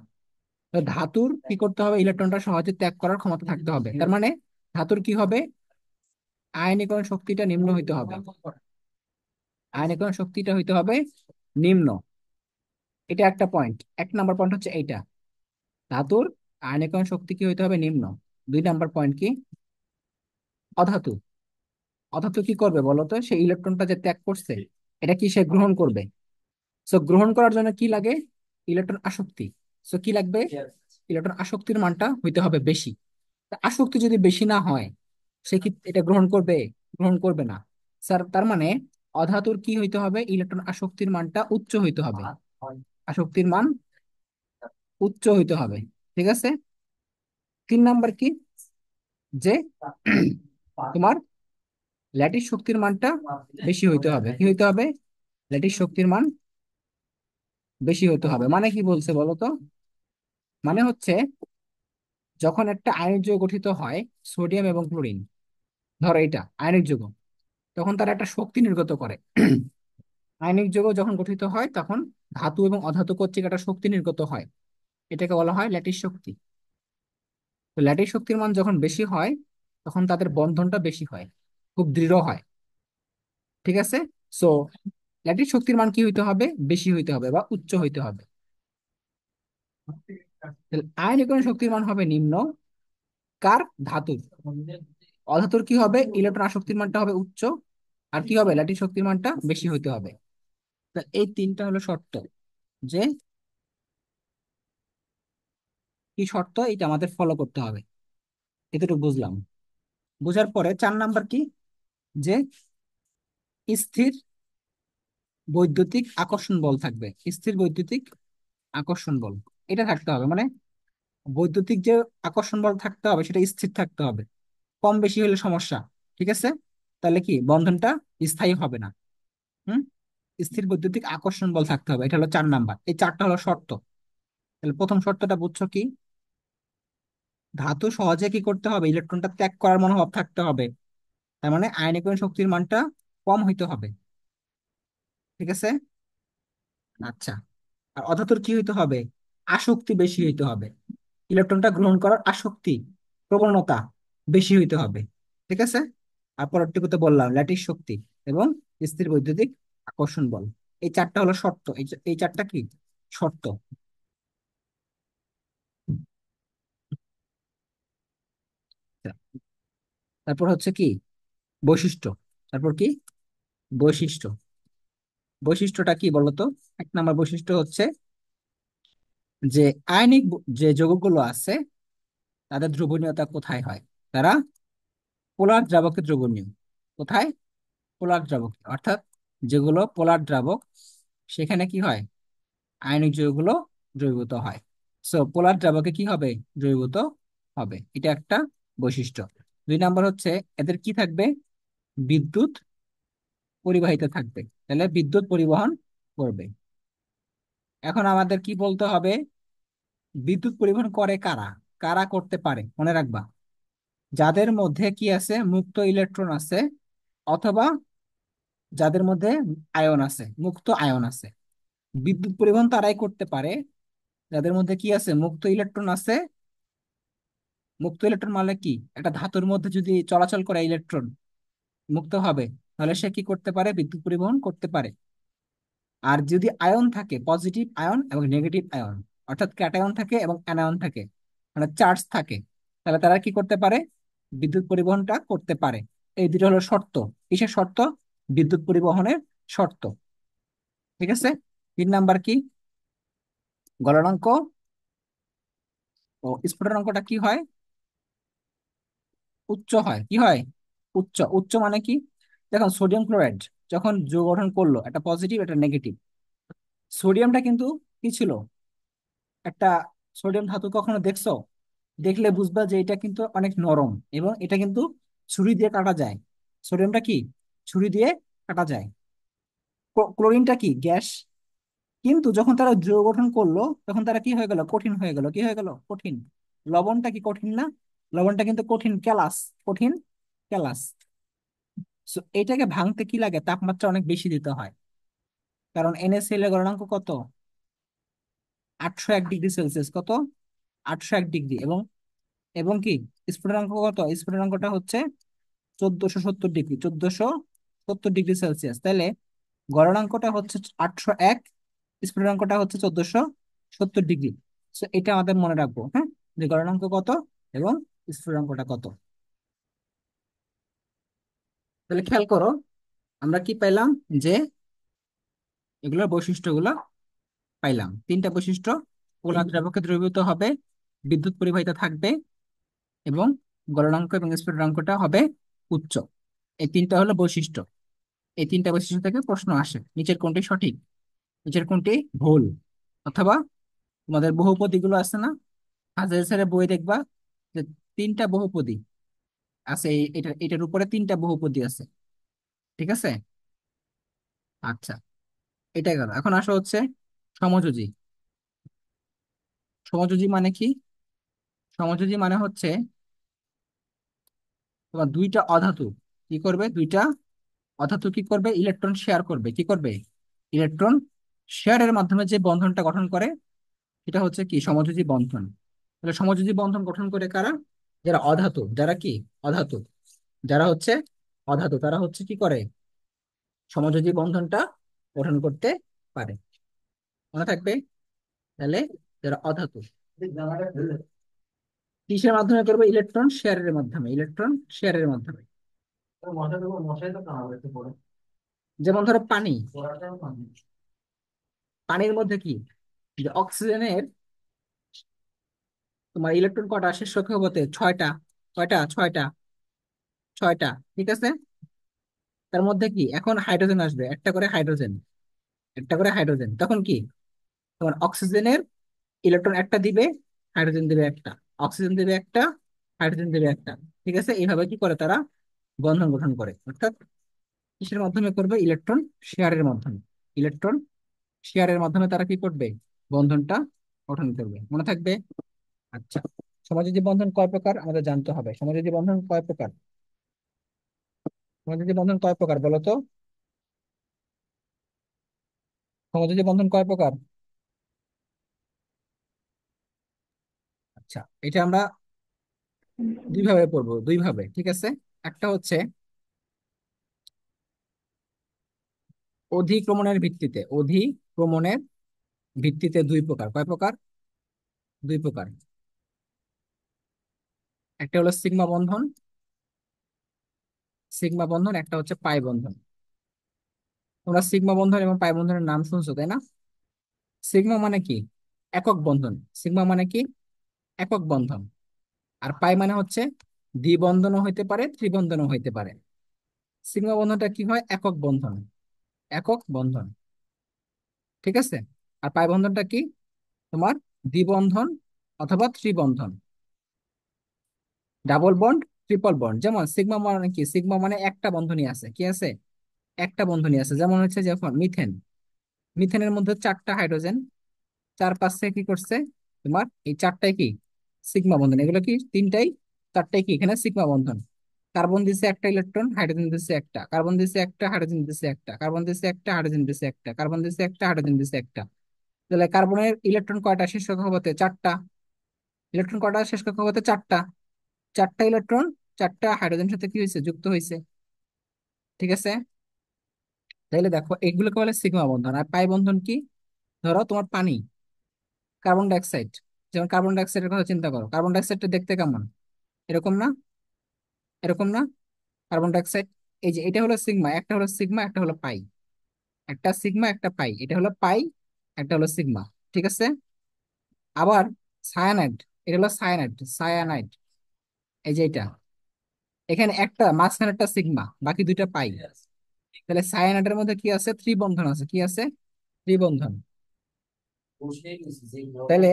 তো ধাতুর কি করতে হবে? ইলেকট্রনটা সহজে ত্যাগ করার ক্ষমতা থাকতে হবে। তার মানে ধাতুর কি হবে? আয়নীকরণ শক্তিটা নিম্ন হইতে হবে। আয়নীকরণ শক্তিটা হইতে হবে নিম্ন। এটা একটা পয়েন্ট, 1 নাম্বার পয়েন্ট হচ্ছে এইটা। ধাতুর আয়নীকরণ শক্তি কি হইতে হবে? নিম্ন। 2 নাম্বার পয়েন্ট কি? অধাতু, অধাতু কি করবে বলো তো? সে ইলেকট্রনটা যে ত্যাগ করছে, এটা কি সে গ্রহণ করবে? সো গ্রহণ করার জন্য কি লাগে? ইলেকট্রন আসক্তি। সো কি লাগবে? ইলেকট্রন আসক্তির মানটা হইতে হবে বেশি। তা আসক্তি যদি বেশি না হয়, সে কি এটা গ্রহণ করবে? গ্রহণ করবে না। স্যার, তার মানে অধাতুর কি হইতে হবে? ইলেকট্রন আসক্তির মানটা উচ্চ হইতে হবে। আসক্তির মান উচ্চ হইতে হবে। ঠিক আছে। 3 নাম্বার কি? যে তোমার ল্যাটিস শক্তির মানটা বেশি হইতে হবে। কি হইতে হবে? ল্যাটিস শক্তির মান বেশি হতে হবে। মানে কি বলছে বলো তো? মানে হচ্ছে যখন একটা আয়নিক যৌগ গঠিত হয়, সোডিয়াম এবং ক্লোরিন, ধরো এটা আয়নিক যৌগ, তখন তারা একটা শক্তি নির্গত করে। আয়নিক যৌগ যখন গঠিত হয় তখন ধাতু এবং অধাতু কর্তৃক একটা শক্তি নির্গত হয়, এটাকে বলা হয় ল্যাটিস শক্তি। তো ল্যাটিস শক্তির মান যখন বেশি হয়, তখন তাদের বন্ধনটা বেশি হয়, খুব দৃঢ় হয়। ঠিক আছে। সো ল্যাটিস শক্তির মান কি হইতে হবে? বেশি হইতে হবে বা উচ্চ হইতে হবে। তাহলে আয়নীকরণ শক্তির মান হবে নিম্ন, কার? ধাতুর। অধাতুর কি হবে? ইলেকট্রন আসক্তির মানটা হবে উচ্চ, আর কি হবে? ল্যাটিস শক্তির মানটা বেশি হইতে হবে। তা এই তিনটা হলো শর্ত। যে কি শর্ত, এটা আমাদের ফলো করতে হবে। এতটুকু বুঝলাম। বুঝার পরে 4 নাম্বার কি? যে স্থির বৈদ্যুতিক আকর্ষণ বল থাকবে। স্থির বৈদ্যুতিক আকর্ষণ বল, এটা থাকতে হবে। মানে বৈদ্যুতিক যে আকর্ষণ বল থাকতে হবে, সেটা স্থির থাকতে হবে। কম বেশি হলে সমস্যা। ঠিক আছে। তাহলে কি বন্ধনটা স্থায়ী হবে না। হুম। স্থির বৈদ্যুতিক আকর্ষণ বল থাকতে হবে, এটা হলো 4 নাম্বার। এই চারটা হলো শর্ত। তাহলে প্রথম শর্তটা বুঝছো কি? ধাতু সহজে কি করতে হবে? ইলেকট্রনটা ত্যাগ করার মনোভাব থাকতে হবে। তার মানে আয়নীকরণ শক্তির মানটা কম হইতে হবে। ঠিক আছে। আচ্ছা। আর অধাতুর কি হইতে হবে? আসক্তি বেশি হইতে হবে। ইলেকট্রনটা গ্রহণ করার আসক্তি, প্রবণতা বেশি হইতে হবে। ঠিক আছে। আর পরেরটুকুতে বললাম ল্যাটিস শক্তি এবং স্থির বৈদ্যুতিক আকর্ষণ বল। এই চারটা হলো শর্ত। এই চারটা কি? শর্ত। তারপর হচ্ছে কি? বৈশিষ্ট্য। তারপর কি? বৈশিষ্ট্য। বৈশিষ্ট্যটা কি বলতো? 1 নাম্বার বৈশিষ্ট্য হচ্ছে যে আয়নিক যে যৌগগুলো আছে, তাদের দ্রবণীয়তা কোথায় হয়? তারা পোলার দ্রাবকে দ্রবণীয়। কোথায়? পোলার দ্রাবকে। অর্থাৎ যেগুলো পোলার দ্রাবক, সেখানে কি হয়? আয়নিক যৌগগুলো দ্রবীভূত হয়। সো পোলার দ্রাবকে কি হবে? দ্রবীভূত হবে। এটা একটা বৈশিষ্ট্য। 2 নাম্বার হচ্ছে এদের কি থাকবে? বিদ্যুৎ পরিবাহিতা থাকবে। তাহলে বিদ্যুৎ পরিবহন করবে। এখন আমাদের কি বলতে হবে? বিদ্যুৎ পরিবহন করে কারা? কারা করতে পারে মনে রাখবা? যাদের মধ্যে কি আছে? মুক্ত ইলেকট্রন আছে, অথবা যাদের মধ্যে আয়ন আছে, মুক্ত আয়ন আছে। বিদ্যুৎ পরিবহন তারাই করতে পারে যাদের মধ্যে কি আছে? মুক্ত ইলেকট্রন আছে, মুক্ত ইলেকট্রন মানে কি? একটা ধাতুর মধ্যে যদি চলাচল করে ইলেকট্রন মুক্ত হবে, তাহলে সে কি করতে পারে? বিদ্যুৎ পরিবহন করতে পারে। আর যদি আয়ন থাকে, পজিটিভ আয়ন এবং নেগেটিভ আয়ন, অর্থাৎ ক্যাটায়ন থাকে এবং অ্যানায়ন থাকে, মানে চার্জ থাকে, তাহলে তারা কি করতে পারে? বিদ্যুৎ পরিবহনটা করতে পারে। এই দুটো হলো শর্ত। কিসের শর্ত? বিদ্যুৎ পরিবহনের শর্ত। ঠিক আছে। 3 নাম্বার কি? গলনাঙ্ক ও স্ফুটনাঙ্কটা কি হয়? উচ্চ হয়। কি হয়? উচ্চ। উচ্চ মানে কি? দেখুন, সোডিয়াম ক্লোরাইড যখন যৌগ গঠন করলো, একটা পজিটিভ একটা নেগেটিভ, সোডিয়ামটা কিন্তু কি ছিল? একটা সোডিয়াম ধাতু কখনো দেখছো? দেখলে বুঝবা যে এটা কিন্তু অনেক নরম, এবং এটা কিন্তু ছুরি দিয়ে কাটা যায়। সোডিয়ামটা কি? ছুরি দিয়ে কাটা যায়। ক্লোরিনটা কি? গ্যাস। কিন্তু যখন তারা যৌগ গঠন করলো, তখন তারা কি হয়ে গেল? কঠিন হয়ে গেল। কি হয়ে গেল? কঠিন। লবণটা কি কঠিন না? লবণটা কিন্তু কঠিন, ক্যালাস। কঠিন, ক্যালাস। সো এটাকে ভাঙতে কি লাগে? তাপমাত্রা অনেক বেশি দিতে হয়। কারণ NaCl এর গলনাঙ্ক কত? 801 ডিগ্রি সেলসিয়াস। কত? 801 ডিগ্রি। এবং এবং কি স্ফুটনাঙ্ক কত? স্ফুটনাঙ্কটা হচ্ছে 1470 ডিগ্রি, 1470 ডিগ্রি সেলসিয়াস। তাহলে গলনাঙ্কটা হচ্ছে 801, স্ফুটনাঙ্কটা হচ্ছে 1470 ডিগ্রি। তো এটা আমাদের মনে রাখবো, হ্যাঁ, যে গলনাঙ্ক কত এবং স্ফুটনাঙ্কটা কত। তাহলে খেয়াল করো, আমরা কি পাইলাম? যে এগুলোর বৈশিষ্ট্যগুলো পাইলাম। 3টা বৈশিষ্ট্য: ওগুলা দ্রাবকে দ্রবীভূত হবে, বিদ্যুৎ পরিবাহিতা থাকবে, এবং গলনাঙ্ক এবং স্ফুটনাঙ্কটা হবে উচ্চ। এই 3টা হলো বৈশিষ্ট্য। এই 3টা বৈশিষ্ট্য থেকে প্রশ্ন আসে, নিচের কোনটি সঠিক, নিচের কোনটি ভুল। অথবা তোমাদের বহুপদী গুলো আছে না, হাজার স্যারের বই দেখবা যে 3টা বহুপদী আছে। এটার উপরে 3টা বহুপদী আছে। ঠিক আছে। আচ্ছা, এটা গেল। এখন আসো হচ্ছে সমযোজী। সমযোজী মানে কি? সমযোজী মানে হচ্ছে তোমার দুইটা অধাতু কি করবে? দুইটা অধাতু কি করবে? ইলেকট্রন শেয়ার করবে। কি করবে? ইলেকট্রন শেয়ারের মাধ্যমে যে বন্ধনটা গঠন করে, এটা হচ্ছে কি? সমযোজী বন্ধন। তাহলে সমযোজী বন্ধন গঠন করে কারা? যারা অধাতু। যারা কি? অধাতু। যারা হচ্ছে অধাতু, তারা হচ্ছে কি করে? সমযোজী বন্ধনটা গঠন করতে পারে। মনে থাকবে। তাহলে যারা অধাতু কিসের মাধ্যমে করবে? ইলেকট্রন শেয়ারের মাধ্যমে। ইলেকট্রন শেয়ারের মাধ্যমে। যেমন ধরো পানি। পানির মধ্যে কি, যে অক্সিজেনের তোমার ইলেকট্রন কটা? শেষ কক্ষপথে 6টা। কয়টা? 6টা। 6টা। ঠিক আছে। তার মধ্যে কি এখন হাইড্রোজেন আসবে, একটা করে হাইড্রোজেন, একটা করে হাইড্রোজেন। তখন কি তোমার অক্সিজেনের ইলেকট্রন একটা দিবে, হাইড্রোজেন দিবে একটা, অক্সিজেন দিবে একটা, হাইড্রোজেন দিবে একটা। ঠিক আছে। এইভাবে কি করে তারা বন্ধন গঠন করে। অর্থাৎ কিসের মাধ্যমে করবে? ইলেকট্রন শেয়ারের মাধ্যমে। ইলেকট্রন শেয়ারের মাধ্যমে তারা কি করবে? বন্ধনটা গঠন করবে। মনে থাকবে। আচ্ছা, সমাজযোজী বন্ধন কয় প্রকার আমাদের জানতে হবে। সমাজযোজী বন্ধন কয় প্রকার? সমাজযোজী বন্ধন কয় প্রকার বলো তো? সমাজযোজী বন্ধন কয় প্রকার? আচ্ছা, এটা আমরা দুই ভাবে পড়বো, দুই ভাবে। ঠিক আছে। একটা হচ্ছে অধিক্রমণের ভিত্তিতে। অধিক্রমণের ভিত্তিতে দুই প্রকার। কয় প্রকার? দুই প্রকার। একটা হলো সিগমা বন্ধন, সিগমা বন্ধন। একটা হচ্ছে পাই বন্ধন। তোমরা সিগমা বন্ধন এবং পাই বন্ধনের নাম শুনছো, তাই না? সিগমা মানে কি? একক বন্ধন। সিগমা মানে কি? একক বন্ধন। আর পাই মানে হচ্ছে দ্বিবন্ধনও হইতে পারে, ত্রিবন্ধনও হইতে পারে। সিগমা বন্ধনটা কি হয়? একক বন্ধন। একক বন্ধন। ঠিক আছে। আর পাই বন্ধনটা কি? তোমার দ্বিবন্ধন অথবা ত্রিবন্ধন। Double bond, triple bond. যেমন সিগমা মানে কি? সিগমা মানে একটা বন্ধনী আছে। কি আছে? একটা বন্ধনী আছে। যেমন হচ্ছে যখন মিথেন, মিথেনের মধ্যে 4টা হাইড্রোজেন, চার পাশে কি করছে? তোমার এই চারটায় কি? সিগমা বন্ধন। এগুলো কি? তিনটাই, চারটাই কি এখানে সিগমা বন্ধন। কার্বন দিছে একটা ইলেকট্রন, হাইড্রোজেন দিছে একটা, কার্বন দিছে একটা, হাইড্রোজেন দিছে একটা, কার্বন দিছে একটা, হাইড্রোজেন দিছে একটা, কার্বন দিছে একটা, হাইড্রোজেন দিছে একটা। তাহলে কার্বনের ইলেকট্রন কয়টা শেষ কক্ষপথে? 4টা। ইলেকট্রন কয়টা শেষ কক্ষপথে? 4টা। চারটা ইলেকট্রন চারটা হাইড্রোজেনের সাথে কি হয়েছে, যুক্ত হয়েছে। ঠিক আছে, তাহলে দেখো এগুলোকে বলে সিগমা বন্ধন। আর পাই বন্ধন কি? ধরো তোমার পানি, কার্বন ডাইঅক্সাইড, যেমন কার্বন ডাইঅক্সাইডের কথা চিন্তা করো, কার্বন ডাইঅক্সাইডটা দেখতে কেমন, এরকম না, এরকম না, কার্বন ডাইঅক্সাইড। এই যে এটা হলো সিগমা, একটা হলো সিগমা, একটা হলো পাই। একটা সিগমা একটা পাই, এটা হলো পাই, একটা হলো সিগমা। ঠিক আছে। আবার সায়ানাইড, এটা হলো সায়ানাইড, সায়ানাইড, এই যে এটা, এখানে একটা মাঝখানে একটা সিগমা, বাকি দুইটা পাই। তাহলে সায়ানাইডের মধ্যে কি আছে, ত্রিবন্ধন আছে, কি আছে, ত্রিবন্ধন। তাহলে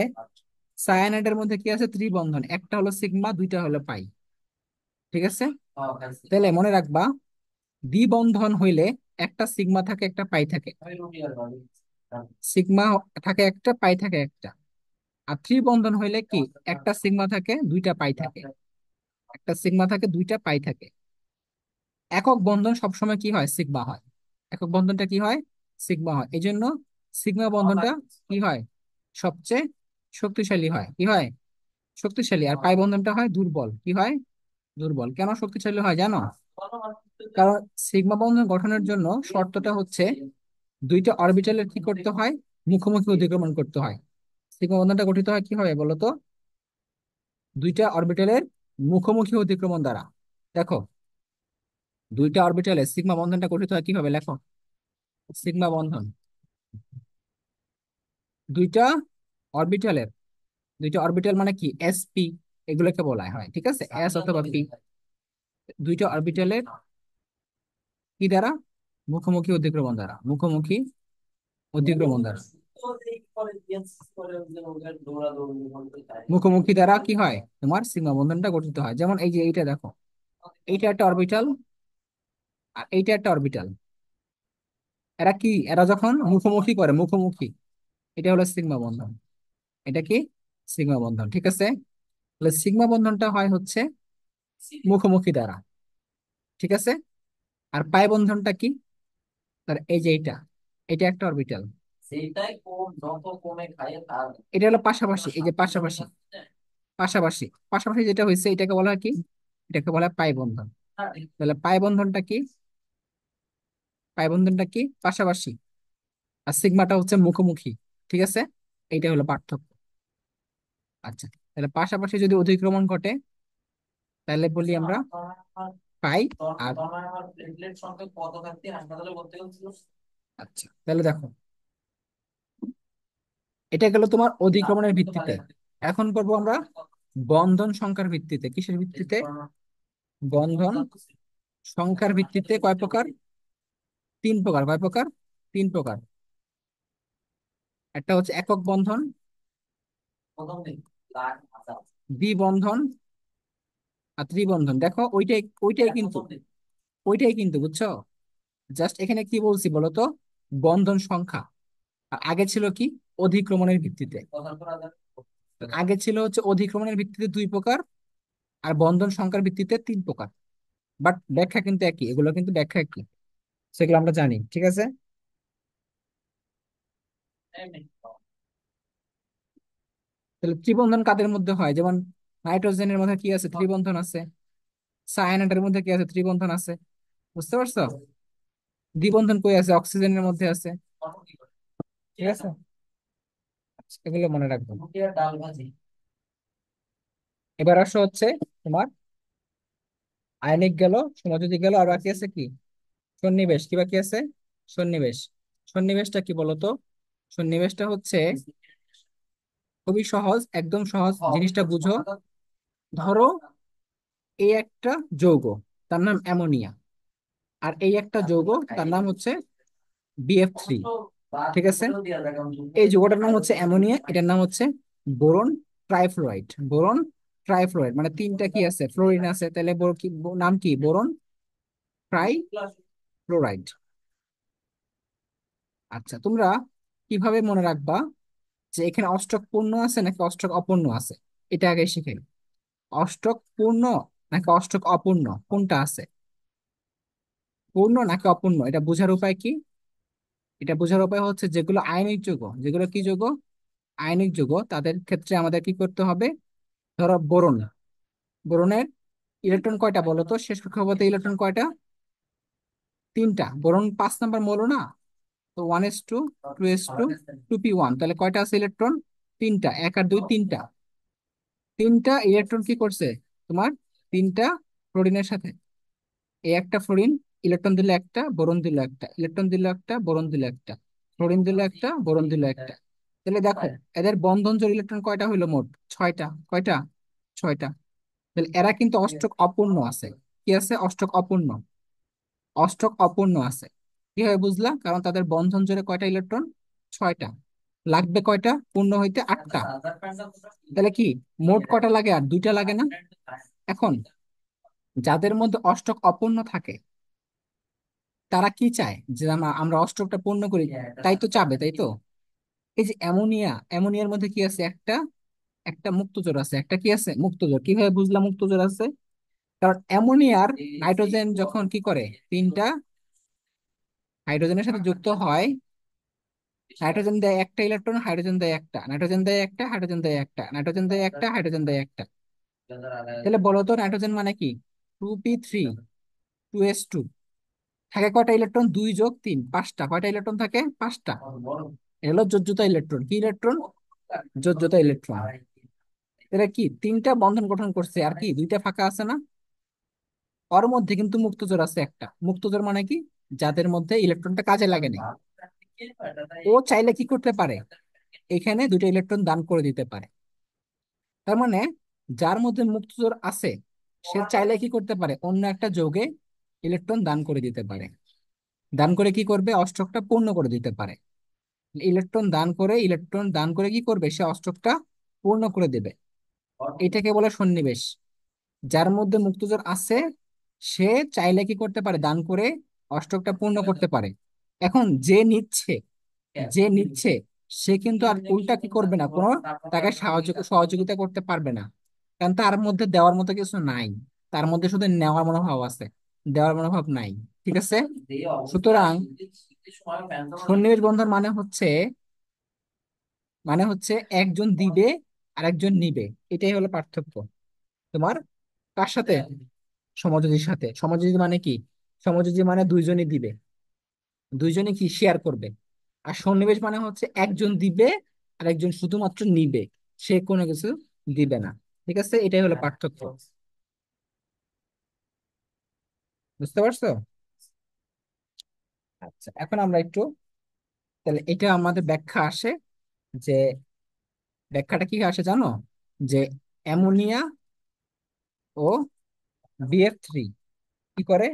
সায়ানাইডের মধ্যে কি আছে, ত্রিবন্ধন, একটা হলো সিগমা, দুইটা হলো পাই। ঠিক আছে, তাহলে মনে রাখবা, দ্বিবন্ধন হইলে একটা সিগমা থাকে একটা পাই থাকে, সিগমা থাকে একটা পাই থাকে একটা। আর ত্রিবন্ধন হইলে কি, একটা সিগমা থাকে দুইটা পাই থাকে, একটা সিগমা থাকে দুইটা পাই থাকে। একক বন্ধন সবসময় কি হয়, সিগমা হয়। একক বন্ধনটা কি হয়, সিগমা হয়। এই জন্য সিগমা বন্ধনটা কি হয়, সবচেয়ে শক্তিশালী হয়, কি হয়, শক্তিশালী। আর পাই বন্ধনটা হয় দুর্বল, কি হয়, দুর্বল। কেন শক্তিশালী হয় জানো? কারণ সিগমা বন্ধন গঠনের জন্য শর্তটা হচ্ছে দুইটা অরবিটালের কি করতে হয়, মুখোমুখি অধিক্রমণ করতে হয়। সিগমা বন্ধনটা গঠিত হয় কিভাবে বলতো, দুইটা অরবিটালের মুখোমুখি অধিক্রমণ দ্বারা। দেখো, দুইটা অরবিটালে সিগমা বন্ধনটা গঠিত হয় কিভাবে, লেখো, সিগমা বন্ধন দুইটা অরবিটালের, দুইটা অরবিটাল মানে কি, এস পি, এগুলোকে বলা হয়, ঠিক আছে, এস অথবা পি, দুইটা অরবিটালের কি দ্বারা, মুখোমুখি অধিক্রমণ দ্বারা, মুখোমুখি অধিক্রমণ দ্বারা, মুখোমুখি দ্বারা কি হয়, তোমার সিগমা বন্ধনটা গঠিত হয়। যেমন এই যে এইটা দেখো, এইটা একটা অরবিটাল আর এইটা একটা অরবিটাল, এরা কি, এরা যখন মুখোমুখি করে, মুখোমুখি, এটা হলো সিগমা বন্ধন, এটা কি, সিগমা বন্ধন। ঠিক আছে, তাহলে সিগমা বন্ধনটা হয় হচ্ছে মুখোমুখি দ্বারা। ঠিক আছে, আর পাই বন্ধনটা কি, তার এই যে এইটা, এটা একটা অরবিটাল, এটা হলো পাশাপাশি, এই যে পাশাপাশি, পাশাপাশি, পাশাপাশি যেটা হয়েছে এটাকে বলা হয় কি, এটাকে বলা হয় পাই বন্ধন। তাহলে পাই বন্ধনটা কি, পাই বন্ধনটা কি, পাশাপাশি, আর সিগমাটা হচ্ছে মুখোমুখি। ঠিক আছে, এইটা হলো পার্থক্য। আচ্ছা, তাহলে পাশাপাশি যদি অধিক্রমণ ঘটে, তাহলে বলি আমরা পাই। আর আচ্ছা, তাহলে দেখো, এটা গেল তোমার অধিক্রমণের ভিত্তিতে। এখন করবো আমরা বন্ধন সংখ্যার ভিত্তিতে। কিসের ভিত্তিতে, বন্ধন সংখ্যার ভিত্তিতে। কয় প্রকার, তিন প্রকার। কয় প্রকার, তিন প্রকার। একটা হচ্ছে একক বন্ধন, দ্বিবন্ধন আর ত্রিবন্ধন। দেখো ওইটাই, ওইটাই কিন্তু, ওইটাই কিন্তু, বুঝছো, জাস্ট এখানে কি বলছি বলতো, বন্ধন সংখ্যা। আর আগে ছিল কি, অধিক্রমণের ভিত্তিতে। আগে ছিল হচ্ছে অধিক্রমণের ভিত্তিতে দুই প্রকার, আর বন্ধন সংখ্যার ভিত্তিতে তিন প্রকার। বাট ব্যাখ্যা কিন্তু একই, এগুলো কিন্তু ব্যাখ্যা একই, সেগুলো আমরা জানি। ঠিক আছে, তাহলে ত্রিবন্ধন কাদের মধ্যে হয়, যেমন নাইট্রোজেনের মধ্যে কি আছে, ত্রিবন্ধন আছে। সায়ানাইডের মধ্যে কি আছে, ত্রিবন্ধন আছে। বুঝতে পারছো, দ্বিবন্ধন কই আছে, অক্সিজেনের মধ্যে আছে। ঠিক আছে, এগুলো মনে রাখবো। এবার আসো হচ্ছে তোমার আয়নিক গেল, সমযোজী গেল, আর বাকি আছে কি, সন্নিবেশ। কি বাকি আছে, সন্নিবেশ। সন্নিবেশটা কি বলতো, সন্নিবেশটা হচ্ছে খুবই সহজ, একদম সহজ, জিনিসটা বুঝো। ধরো এই একটা যৌগ, তার নাম অ্যামোনিয়া, আর এই একটা যৌগ, তার নাম হচ্ছে BF3। ঠিক আছে, এই যৌগটার নাম হচ্ছে অ্যামোনিয়া, এটার নাম হচ্ছে বোরন ট্রাইফ্লোরাইড। বোরন ট্রাইফ্লোরাইড মানে তিনটা কি আছে, ফ্লোরিন আছে, তাহলে নাম কি, বোরন ট্রাইফ্লোরাইড। আচ্ছা, তোমরা কিভাবে মনে রাখবা যে এখানে অষ্টক পূর্ণ আছে নাকি অষ্টক অপূর্ণ আছে, এটা আগে শিখে নিই। অষ্টক পূর্ণ নাকি অষ্টক অপূর্ণ, কোনটা আছে, পূর্ণ নাকি অপূর্ণ, এটা বোঝার উপায় কি, এটা বোঝার উপায় হচ্ছে যেগুলো আয়নিক যৌগ, যেগুলো কি যৌগ, আয়নিক যৌগ, তাদের ক্ষেত্রে আমাদের কি করতে হবে। ধরো বোরন, বোরনের ইলেকট্রন কয়টা বলো তো, শেষ কক্ষপথে ইলেকট্রন কয়টা? তিনটা। বোরন 5 নাম্বার মৌল না? তো 1s2, 2s2, 2p1, তাহলে কয়টা আছে ইলেকট্রন? তিনটা। এক আর দুই, তিনটা। তিনটা ইলেকট্রন কি করছে তোমার? তিনটা ফ্লোরিনের সাথে, এই একটা ফ্লোরিন ইলেকট্রন দিল একটা, বোরন দিল একটা, ইলেকট্রন দিল একটা, বোরন দিল একটা, ফ্লোরিন দিল একটা, বোরন দিল একটা। তাহলে দেখো এদের বন্ধন জোড় ইলেকট্রন কয়টা হইলো মোট? ছয়টা। কয়টা? ছয়টা। তাহলে এরা কিন্তু অষ্টক অপূর্ণ আছে। কি আছে? অষ্টক অপূর্ণ। অষ্টক অপূর্ণ আছে। কিভাবে বুঝলা? কারণ তাদের বন্ধন জোড়ে কয়টা ইলেকট্রন? ছয়টা। লাগবে কয়টা পূর্ণ হইতে? আটটা। তাহলে কি মোট কয়টা লাগে? আর দুইটা লাগে না? এখন যাদের মধ্যে অষ্টক অপূর্ণ থাকে তারা কি চায়? যে আমরা অষ্টকটা পূর্ণ করি, তাই তো চাবে, তাই তো? এই যে অ্যামোনিয়া, অ্যামোনিয়ার মধ্যে কি আছে? একটা একটা মুক্তজোড় আছে। একটা কি আছে? মুক্তজোড়। কিভাবে বুঝলাম মুক্তজোড় আছে? কারণ অ্যামোনিয়ার নাইট্রোজেন যখন কি করে, তিনটা হাইড্রোজেনের সাথে যুক্ত হয়, নাইট্রোজেন দেয় একটা ইলেকট্রন, হাইড্রোজেন দেয় একটা, নাইট্রোজেন দেয় একটা, হাইড্রোজেন দেয় একটা, নাইট্রোজেন দেয় একটা, হাইড্রোজেন দেয় একটা। তাহলে বলো তো নাইট্রোজেন মানে কি? 2p3, 2s2। থাকে কয়টা ইলেকট্রন? 2 যোগ 3, পাঁচটা। কয়টা ইলেকট্রন থাকে? পাঁচটা। এগুলো যোজ্যতা ইলেকট্রন। কি ইলেকট্রন? যোজ্যতা ইলেকট্রন। এটা কি তিনটা বন্ধন গঠন করছে, আর কি দুইটা ফাঁকা আছে না? ওর মধ্যে কিন্তু মুক্তজোড় আছে একটা। মুক্তজোড় মানে কি? যাদের মধ্যে ইলেকট্রনটা কাজে লাগেনি। ও চাইলে কি করতে পারে? এখানে দুইটা ইলেকট্রন দান করে দিতে পারে। তার মানে যার মধ্যে মুক্তজোড় আছে সে চাইলে কি করতে পারে? অন্য একটা যৌগে ইলেকট্রন দান করে দিতে পারে। দান করে কি করবে? অষ্টকটা পূর্ণ করে দিতে পারে। ইলেকট্রন দান করে কি করবে? সে অষ্টকটা পূর্ণ করে দেবে। এটাকে বলে সন্নিবেশ। যার মধ্যে মুক্তজোর আছে সে চাইলে কি করতে পারে? দান করে অষ্টকটা পূর্ণ করতে পারে। এখন যে নিচ্ছে সে কিন্তু আর উল্টা কি করবে না, কোনো তাকে সহযোগিতা করতে পারবে না। কারণ তার মধ্যে দেওয়ার মতো কিছু নাই। তার মধ্যে শুধু নেওয়ার মনোভাব আছে, দেওয়ার মনোভাব নাই। ঠিক আছে? সুতরাং সন্নিবেশ বন্ধন মানে হচ্ছে একজন দিবে আর একজন নিবে। এটাই হলো পার্থক্য তোমার। কার সাথে? সমযোজীর সাথে। সমযোজী মানে কি? সমযোজী মানে দুইজনই দিবে, দুইজনই কি শেয়ার করবে। আর সন্নিবেশ মানে হচ্ছে একজন দিবে আর একজন শুধুমাত্র নিবে, সে কোনো কিছু দিবে না। ঠিক আছে? এটাই হলো পার্থক্য। বুঝতে পারছো? আচ্ছা, এখন আমরা একটু, তাহলে এটা আমাদের ব্যাখ্যা আসে যে, ব্যাখ্যাটা কি আসে জানো? যে অ্যামোনিয়া ও BF3 কি করে?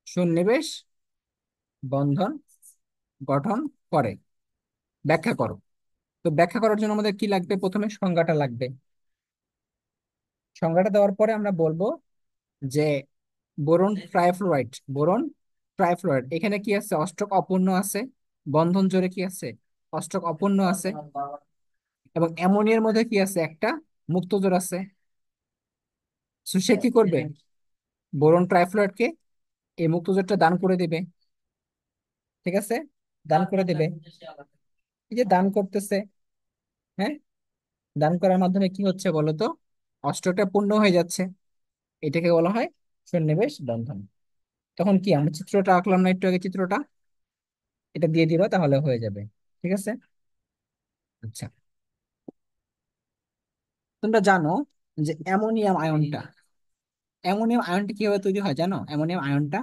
সন্নিবেশ বন্ধন গঠন করে। ব্যাখ্যা করো। তো ব্যাখ্যা করার জন্য আমাদের কি লাগবে? প্রথমে সংজ্ঞাটা লাগবে। সংজ্ঞাটা দেওয়ার পরে আমরা বলবো যে বোরন ট্রাইফ্লোরাইড এখানে কি আছে? অষ্টক অপূর্ণ আছে। বন্ধন জোড়ে কি আছে? অষ্টক অপূর্ণ আছে। এবং অ্যামোনিয়ার মধ্যে কি আছে? একটা মুক্ত জোড় আছে। So সে কি করবে? বোরন ট্রাইফ্লোরাইডকে এই মুক্ত জোড়টা দান করে দেবে। ঠিক আছে? দান করে দেবে। এই যে দান করতেছে, হ্যাঁ, দান করার মাধ্যমে কি হচ্ছে বলো তো? অষ্টকটা পূর্ণ হয়ে যাচ্ছে। এটাকে বলা হয় সন্নিবেশ বন্ধন। তখন কি আমরা চিত্রটা আঁকলাম না একটু আগে? চিত্রটা এটা দিয়ে দিবা তাহলে হয়ে যাবে। ঠিক আছে? আচ্ছা, তোমরা জানো যে অ্যামোনিয়াম আয়নটা কিভাবে তৈরি হয় জানো? অ্যামোনিয়াম আয়নটা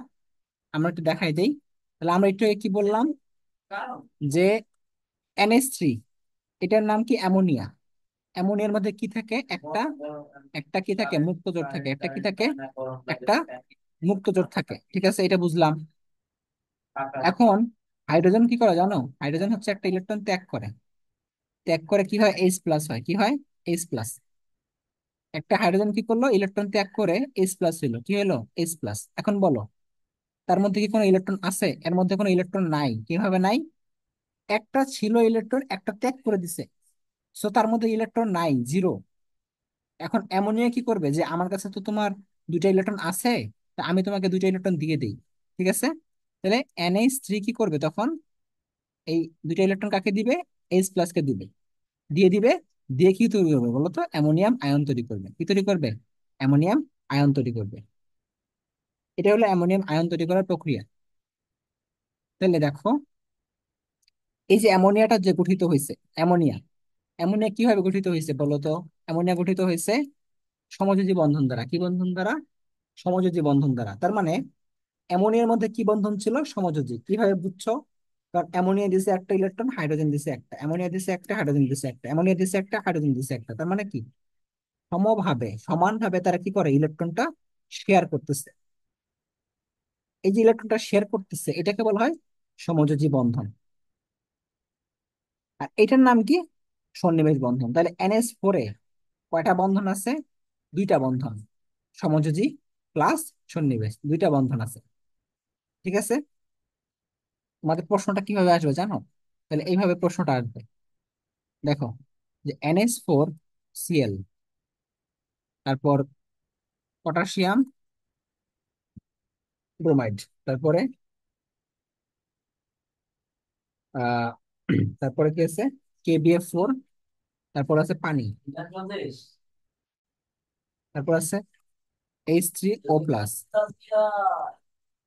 আমরা একটু দেখাই দেই। তাহলে আমরা একটু আগে কি বললাম? যে NH3, এটার নাম কি? অ্যামোনিয়া। অ্যামোনিয়ার মধ্যে কি থাকে? একটা একটা কি থাকে? মুক্তজোড় থাকে। একটা কি থাকে? একটা মুক্তজোড় থাকে। ঠিক আছে? এটা বুঝলাম। এখন হাইড্রোজেন কি করে জানো? হাইড্রোজেন হচ্ছে একটা ইলেকট্রন ত্যাগ করে। ত্যাগ করে কি হয়? H+ হয়। কি হয়? H+। একটা হাইড্রোজেন কি করলো? ইলেকট্রন ত্যাগ করে H+ হলো। কি হলো? H+। এখন বলো তার মধ্যে কি কোনো ইলেকট্রন আছে? এর মধ্যে কোনো ইলেকট্রন নাই। কিভাবে নাই? একটা ছিল ইলেকট্রন, একটা ত্যাগ করে দিছে। সো তার মধ্যে ইলেকট্রন নাই, জিরো। এখন অ্যামোনিয়া কি করবে? যে আমার কাছে তো তোমার দুইটা ইলেকট্রন আছে, তা আমি তোমাকে দুইটা ইলেকট্রন দিয়ে দিই। ঠিক আছে? তাহলে NH3 কি করবে তখন? এই দুইটা ইলেকট্রন কাকে দিবে? H+ কে দিবে। দিয়ে দিবে দিয়ে কি তৈরি করবে বলো তো? অ্যামোনিয়াম আয়ন তৈরি করবে। কি তৈরি করবে? অ্যামোনিয়াম আয়ন তৈরি করবে। এটা হলো অ্যামোনিয়াম আয়ন তৈরি করার প্রক্রিয়া। তাহলে দেখো, এই যে অ্যামোনিয়াটা যে গঠিত হয়েছে, অ্যামোনিয়া অ্যামোনিয়া কিভাবে গঠিত হয়েছে বলো তো? অ্যামোনিয়া গঠিত হয়েছে সমযোজী বন্ধন দ্বারা। কি বন্ধন দ্বারা? সমযোজী বন্ধন দ্বারা। তার মানে অ্যামোনিয়ার মধ্যে কি বন্ধন ছিল? সমযোজী। কিভাবে বুঝছো? কারণ অ্যামোনিয়া দিছে একটা ইলেকট্রন, হাইড্রোজেন দিছে একটা, অ্যামোনিয়া দিছে একটা, হাইড্রোজেন দিছে একটা, অ্যামোনিয়া দিছে একটা, হাইড্রোজেন দিছে একটা। তার মানে কি? সমভাবে, সমানভাবে তারা কি করে? ইলেকট্রনটা শেয়ার করতেছে। এই যে ইলেকট্রনটা শেয়ার করতেছে, এটাকে বলা হয় সমযোজী বন্ধন। আর এটার নাম কি? সন্নিবেশ বন্ধন। তাহলে NH4 এ কয়টা বন্ধন আছে? দুইটা বন্ধন। সমযোজী প্লাস সন্নিবেশ, দুইটা বন্ধন আছে। ঠিক আছে? আমাদের প্রশ্নটা কিভাবে আসবে জানো? তাহলে এইভাবে প্রশ্নটা আসবে। দেখো, যে NH4Cl, তারপর পটাশিয়াম ব্রোমাইড, তারপরে আহ তারপরে কি আছে? KBF4, তারপর আছে পানি, তারপর আছে H3O+,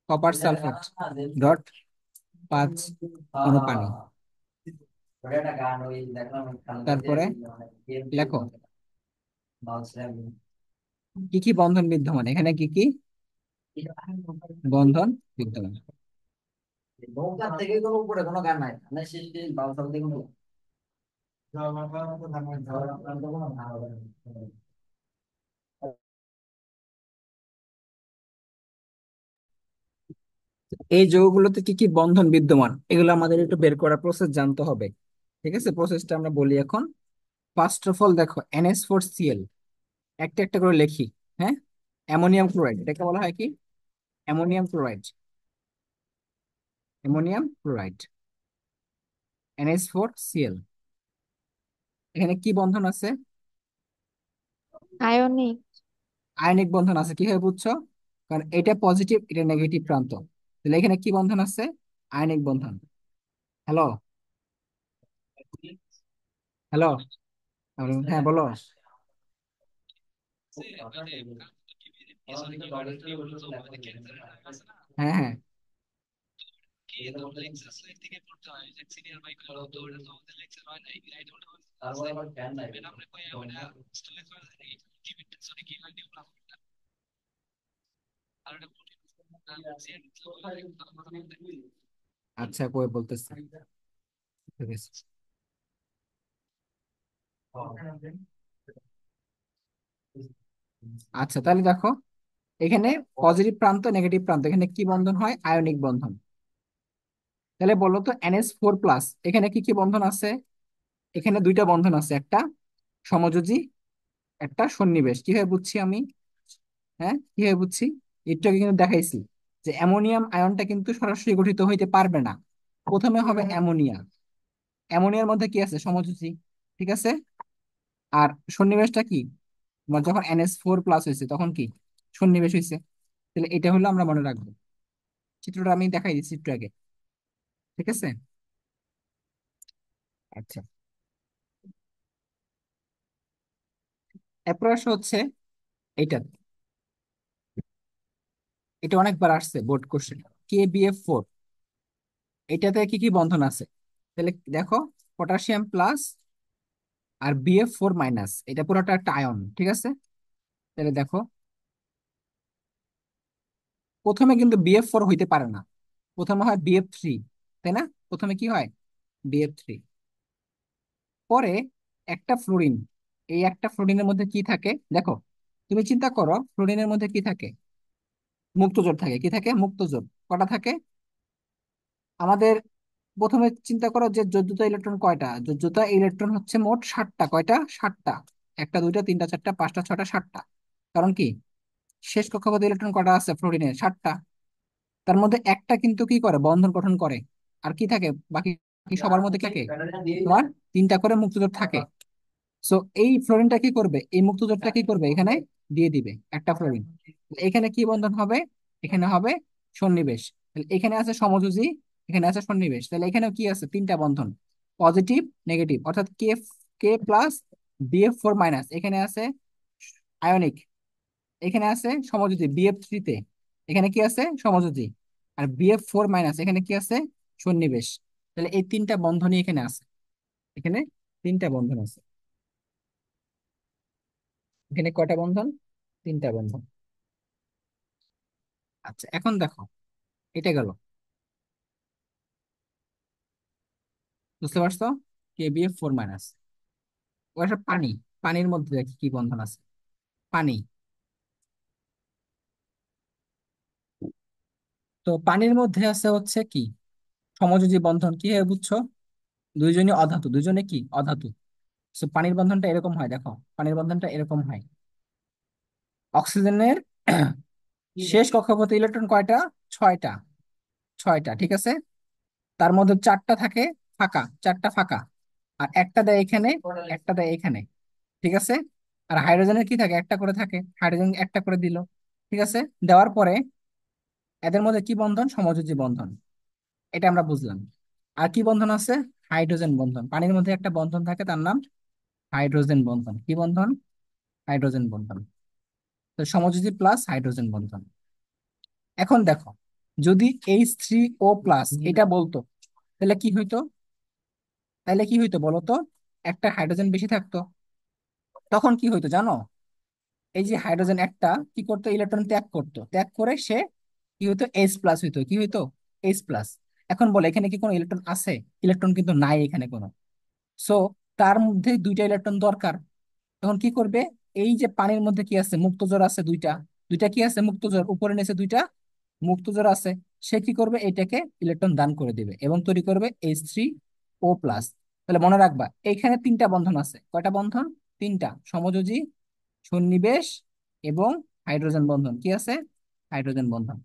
কপার সালফেট ডট 5 অনুপানি। তারপরে লেখো কি কি বন্ধন বিদ্যমান এখানে, কি কি বন্ধন বিদ্যমান। এই যৌগগুলোতে কি কি বন্ধন বিদ্যমান, এগুলো আমাদের একটু বের করার প্রসেস জানতে হবে। ঠিক আছে, প্রসেসটা আমরা বলি এখন। ফার্স্ট অফ অল দেখো, NH4Cl, একটা একটা করে লিখি। হ্যাঁ, অ্যামোনিয়াম ক্লোরাইড, এটাকে বলা হয় কি? Ammonium chloride. Ammonium chloride, NH4Cl। এখানে কি বন্ধন আছে? আয়নিক। আয়নিক বন্ধন আছে। কিভাবে বুঝছো? কারণ এটা পজিটিভ, এটা নেগেটিভ প্রান্ত। তাহলে এখানে কি বন্ধন আছে? আয়নিক বন্ধন। Hello, hello. হ্যাঁ, বলো। হ্যাঁ, হ্যাঁ। আচ্ছা, কই বলতেছি। ঠিক আছে। আচ্ছা, তাহলে দেখো, এখানে পজিটিভ প্রান্ত, নেগেটিভ প্রান্ত, এখানে কি বন্ধন হয়? আয়নিক বন্ধন। তাহলে বলো তো, NH4+, এখানে কি কি বন্ধন আছে? এখানে দুইটা বন্ধন আছে, একটা সমযোজী, একটা সন্নিবেশ। কিভাবে বুঝছি আমি? হ্যাঁ, কিভাবে বুঝছি? একটু আগে কিন্তু দেখাইছি যে অ্যামোনিয়াম আয়নটা কিন্তু সরাসরি গঠিত হইতে পারবে না। প্রথমে হবে অ্যামোনিয়া। অ্যামোনিয়ার মধ্যে কি আছে? সমযোজী। ঠিক আছে। আর সন্নিবেশটা কি? তোমার যখন NH4+ হয়েছে তখন কি? সন্নিবেশ হয়েছে। তাহলে এটা হলো, আমরা মনে রাখবো। চিত্রটা আমি দেখাই দিচ্ছি একটু আগে। ঠিক আছে। আচ্ছা, অ্যাপ্রোচ হচ্ছে এইটা। এটা অনেকবার আসছে বোর্ড কোশ্চেন। KBF4, এটাতে কি কি বন্ধন আছে? তাহলে দেখো, পটাশিয়াম প্লাস আর BF4-, এটা পুরোটা একটা আয়ন। ঠিক আছে। তাহলে দেখো, প্রথমে কিন্তু BF4 হইতে পারে না, প্রথমে হয় BF3। তাই না? প্রথমে কি হয়? BF3। পরে একটা ফ্লোরিন, এই একটা ফ্লোরিনের মধ্যে কি থাকে দেখো, তুমি চিন্তা করো, ফ্লোরিনের মধ্যে কি থাকে? মুক্তজোড় থাকে। কি থাকে? মুক্তজোড়। কটা থাকে আমাদের? প্রথমে চিন্তা করো যে যোজ্যতা ইলেকট্রন কয়টা? যোজ্যতা ইলেকট্রন হচ্ছে মোট 60টা। কয়টা? 60টা। একটা, দুইটা, তিনটা, চারটা, পাঁচটা, ছয়টা, 60টা। কারণ কি? শেষ কক্ষপথে ইলেকট্রন কয়টা আছে ফ্লোরিনের? 60টা। তার মধ্যে একটা কিন্তু কি করে? বন্ধন গঠন করে। আর কি থাকে বাকি? বাকি সবার মধ্যে কি থাকে? তোমার তিনটা করে মুক্তজোড় থাকে। সো এই ফ্লোরিনটা কি করবে? এই মুক্তজোড়টা কি করবে? এখানে দিয়ে দিবে একটা ফ্লোরিন। এখানে কি বন্ধন হবে? এখানে হবে সন্নিবেশ। তাহলে এখানে আছে সমযোজী, এখানে আছে সন্নিবেশ। তাহলে এখানেও কি আছে? তিনটা বন্ধন, পজিটিভ নেগেটিভ, অর্থাৎ কে, K+, BF4 মাইনাস এখানে আছে আয়নিক, এখানে আছে সমযোজী BF3 তে, এখানে কি আছে সমযোজী, আর BF4 মাইনাস এখানে কি আছে সন্নিবেশ। তাহলে এই তিনটা বন্ধনই এখানে আছে, এখানে তিনটা বন্ধন আছে। এখানে কয়টা বন্ধন? তিনটা বন্ধন। আচ্ছা এখন দেখো, এটা গেল, বুঝতে পারছো? KBF4 মাইনাস, ওটা পানি, পানির মধ্যে দেখি কি বন্ধন আছে। পানি, তো পানির মধ্যে আছে হচ্ছে কি সমযোজী বন্ধন, কি হয় বুঝছো? দুইজনই অধাতু, দুইজনে কি অধাতু। তো পানির বন্ধনটা এরকম হয়, দেখো পানির বন্ধনটা এরকম হয়। অক্সিজেনের শেষ কক্ষপথে ইলেকট্রন কয়টা? ছয়টা, ছয়টা, ঠিক আছে। তার মধ্যে চারটা থাকে ফাঁকা, চারটা ফাঁকা, আর একটা দেয় এখানে, একটা দেয় এখানে, ঠিক আছে। আর হাইড্রোজেনের কি থাকে? একটা করে থাকে, হাইড্রোজেন একটা করে দিল, ঠিক আছে। দেওয়ার পরে এদের মধ্যে কি বন্ধন? সমযোজী বন্ধন, এটা আমরা বুঝলাম। আর কি বন্ধন আছে? হাইড্রোজেন বন্ধন। পানির মধ্যে একটা বন্ধন থাকে, তার নাম হাইড্রোজেন বন্ধন। কি বন্ধন? হাইড্রোজেন বন্ধন। তো সমযোজী প্লাস হাইড্রোজেন বন্ধন। এখন দেখো, যদি H3O+ এটা বলতো, তাহলে কি হইতো? তাহলে কি হইতো বলো তো? একটা হাইড্রোজেন বেশি থাকতো। তখন কি হইতো জানো? এই যে হাইড্রোজেন একটা কি করতো? ইলেকট্রন ত্যাগ করতো, ত্যাগ করে সে কি হইতো? H+ হইতো। কি হইতো? H+। এখন বলে এখানে কি কোনো ইলেকট্রন আছে? ইলেকট্রন কিন্তু নাই এখানে কোনো। সো তার মধ্যে দুইটা ইলেকট্রন দরকার। তখন কি করবে? এই যে পানির মধ্যে কি আছে? মুক্তজোর আছে দুইটা, দুইটা কি আছে? মুক্তজোর, উপরে নিচে দুইটা মুক্তজোর আছে। সে কি করবে? এটাকে ইলেকট্রন দান করে দিবে এবং তৈরি করবে H3O+। তাহলে মনে রাখবা এইখানে তিনটা বন্ধন আছে। কয়টা বন্ধন? তিনটা, সমযোজী, সন্নিবেশ এবং হাইড্রোজেন বন্ধন। কি আছে? হাইড্রোজেন বন্ধন।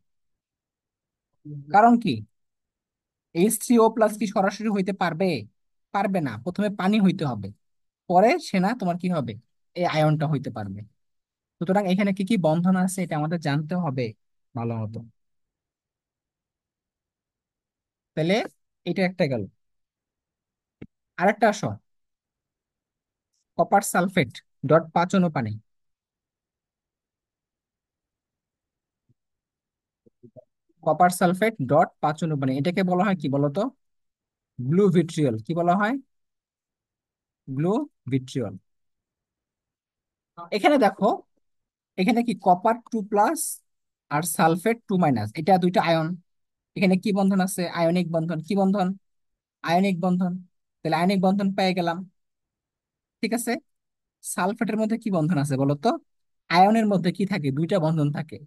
কারণ কি? H3O+ কি সরাসরি হইতে পারবে? পারবে না, প্রথমে পানি হইতে হবে, পরে সে না তোমার কি হবে? এই আয়নটা হইতে পারবে। সুতরাং এখানে কি কি বন্ধন আছে এটা আমাদের জানতে হবে ভালো মতো। তাহলে এটা একটা গেল। আরেকটা আসো, কপার সালফেট ডট 5 অনুপানি। কপার সালফেট ডট 5 অনুপানি, এটাকে বলা হয় কি বলতো? Blue vitriol. কি বলা হয়? Blue vitriol. এখানে দেখো, এখানে কি কপার 2+ আর সালফেট 2-, এটা দুইটা আয়ন। এখানে কি বন্ধন আছে? আয়নিক বন্ধন। কি বন্ধন? আয়নিক বন্ধন। তাহলে আয়নিক বন্ধন পেয়ে গেলাম, ঠিক আছে। সালফেটের মধ্যে কি বন্ধন আছে বলো তো? আয়নের মধ্যে কি থাকে? দুইটা বন্ধন থাকে।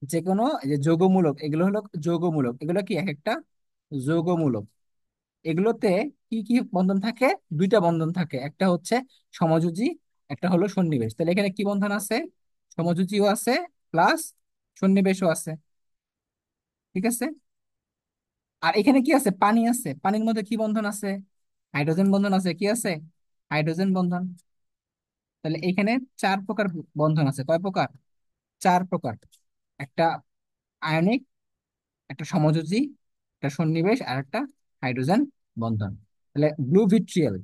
যে কোনো এই যে যৌগমূলক, এগুলো হলো যৌগমূলক, এগুলো কি এক একটা যৌগমূলক। এগুলোতে কি কি বন্ধন থাকে? দুইটা বন্ধন থাকে, একটা হচ্ছে সমযোজী, একটা হলো সন্নিবেশ। তাহলে এখানে কি বন্ধন আছে? সমযোজীও আছে প্লাস সন্নিবেশও আছে, ঠিক আছে। আর এখানে কি আছে? পানি আছে। পানির মধ্যে কি বন্ধন আছে? হাইড্রোজেন বন্ধন আছে। কি আছে? হাইড্রোজেন বন্ধন। তাহলে এখানে চার প্রকার বন্ধন আছে। কয় প্রকার? চার প্রকার। একটা আয়নিক, একটা সমযোজী, একটা সন্নিবেশ, আর একটা হাইড্রোজেন বন্ধন। তাহলে ব্লু ভিট্রিয়াল,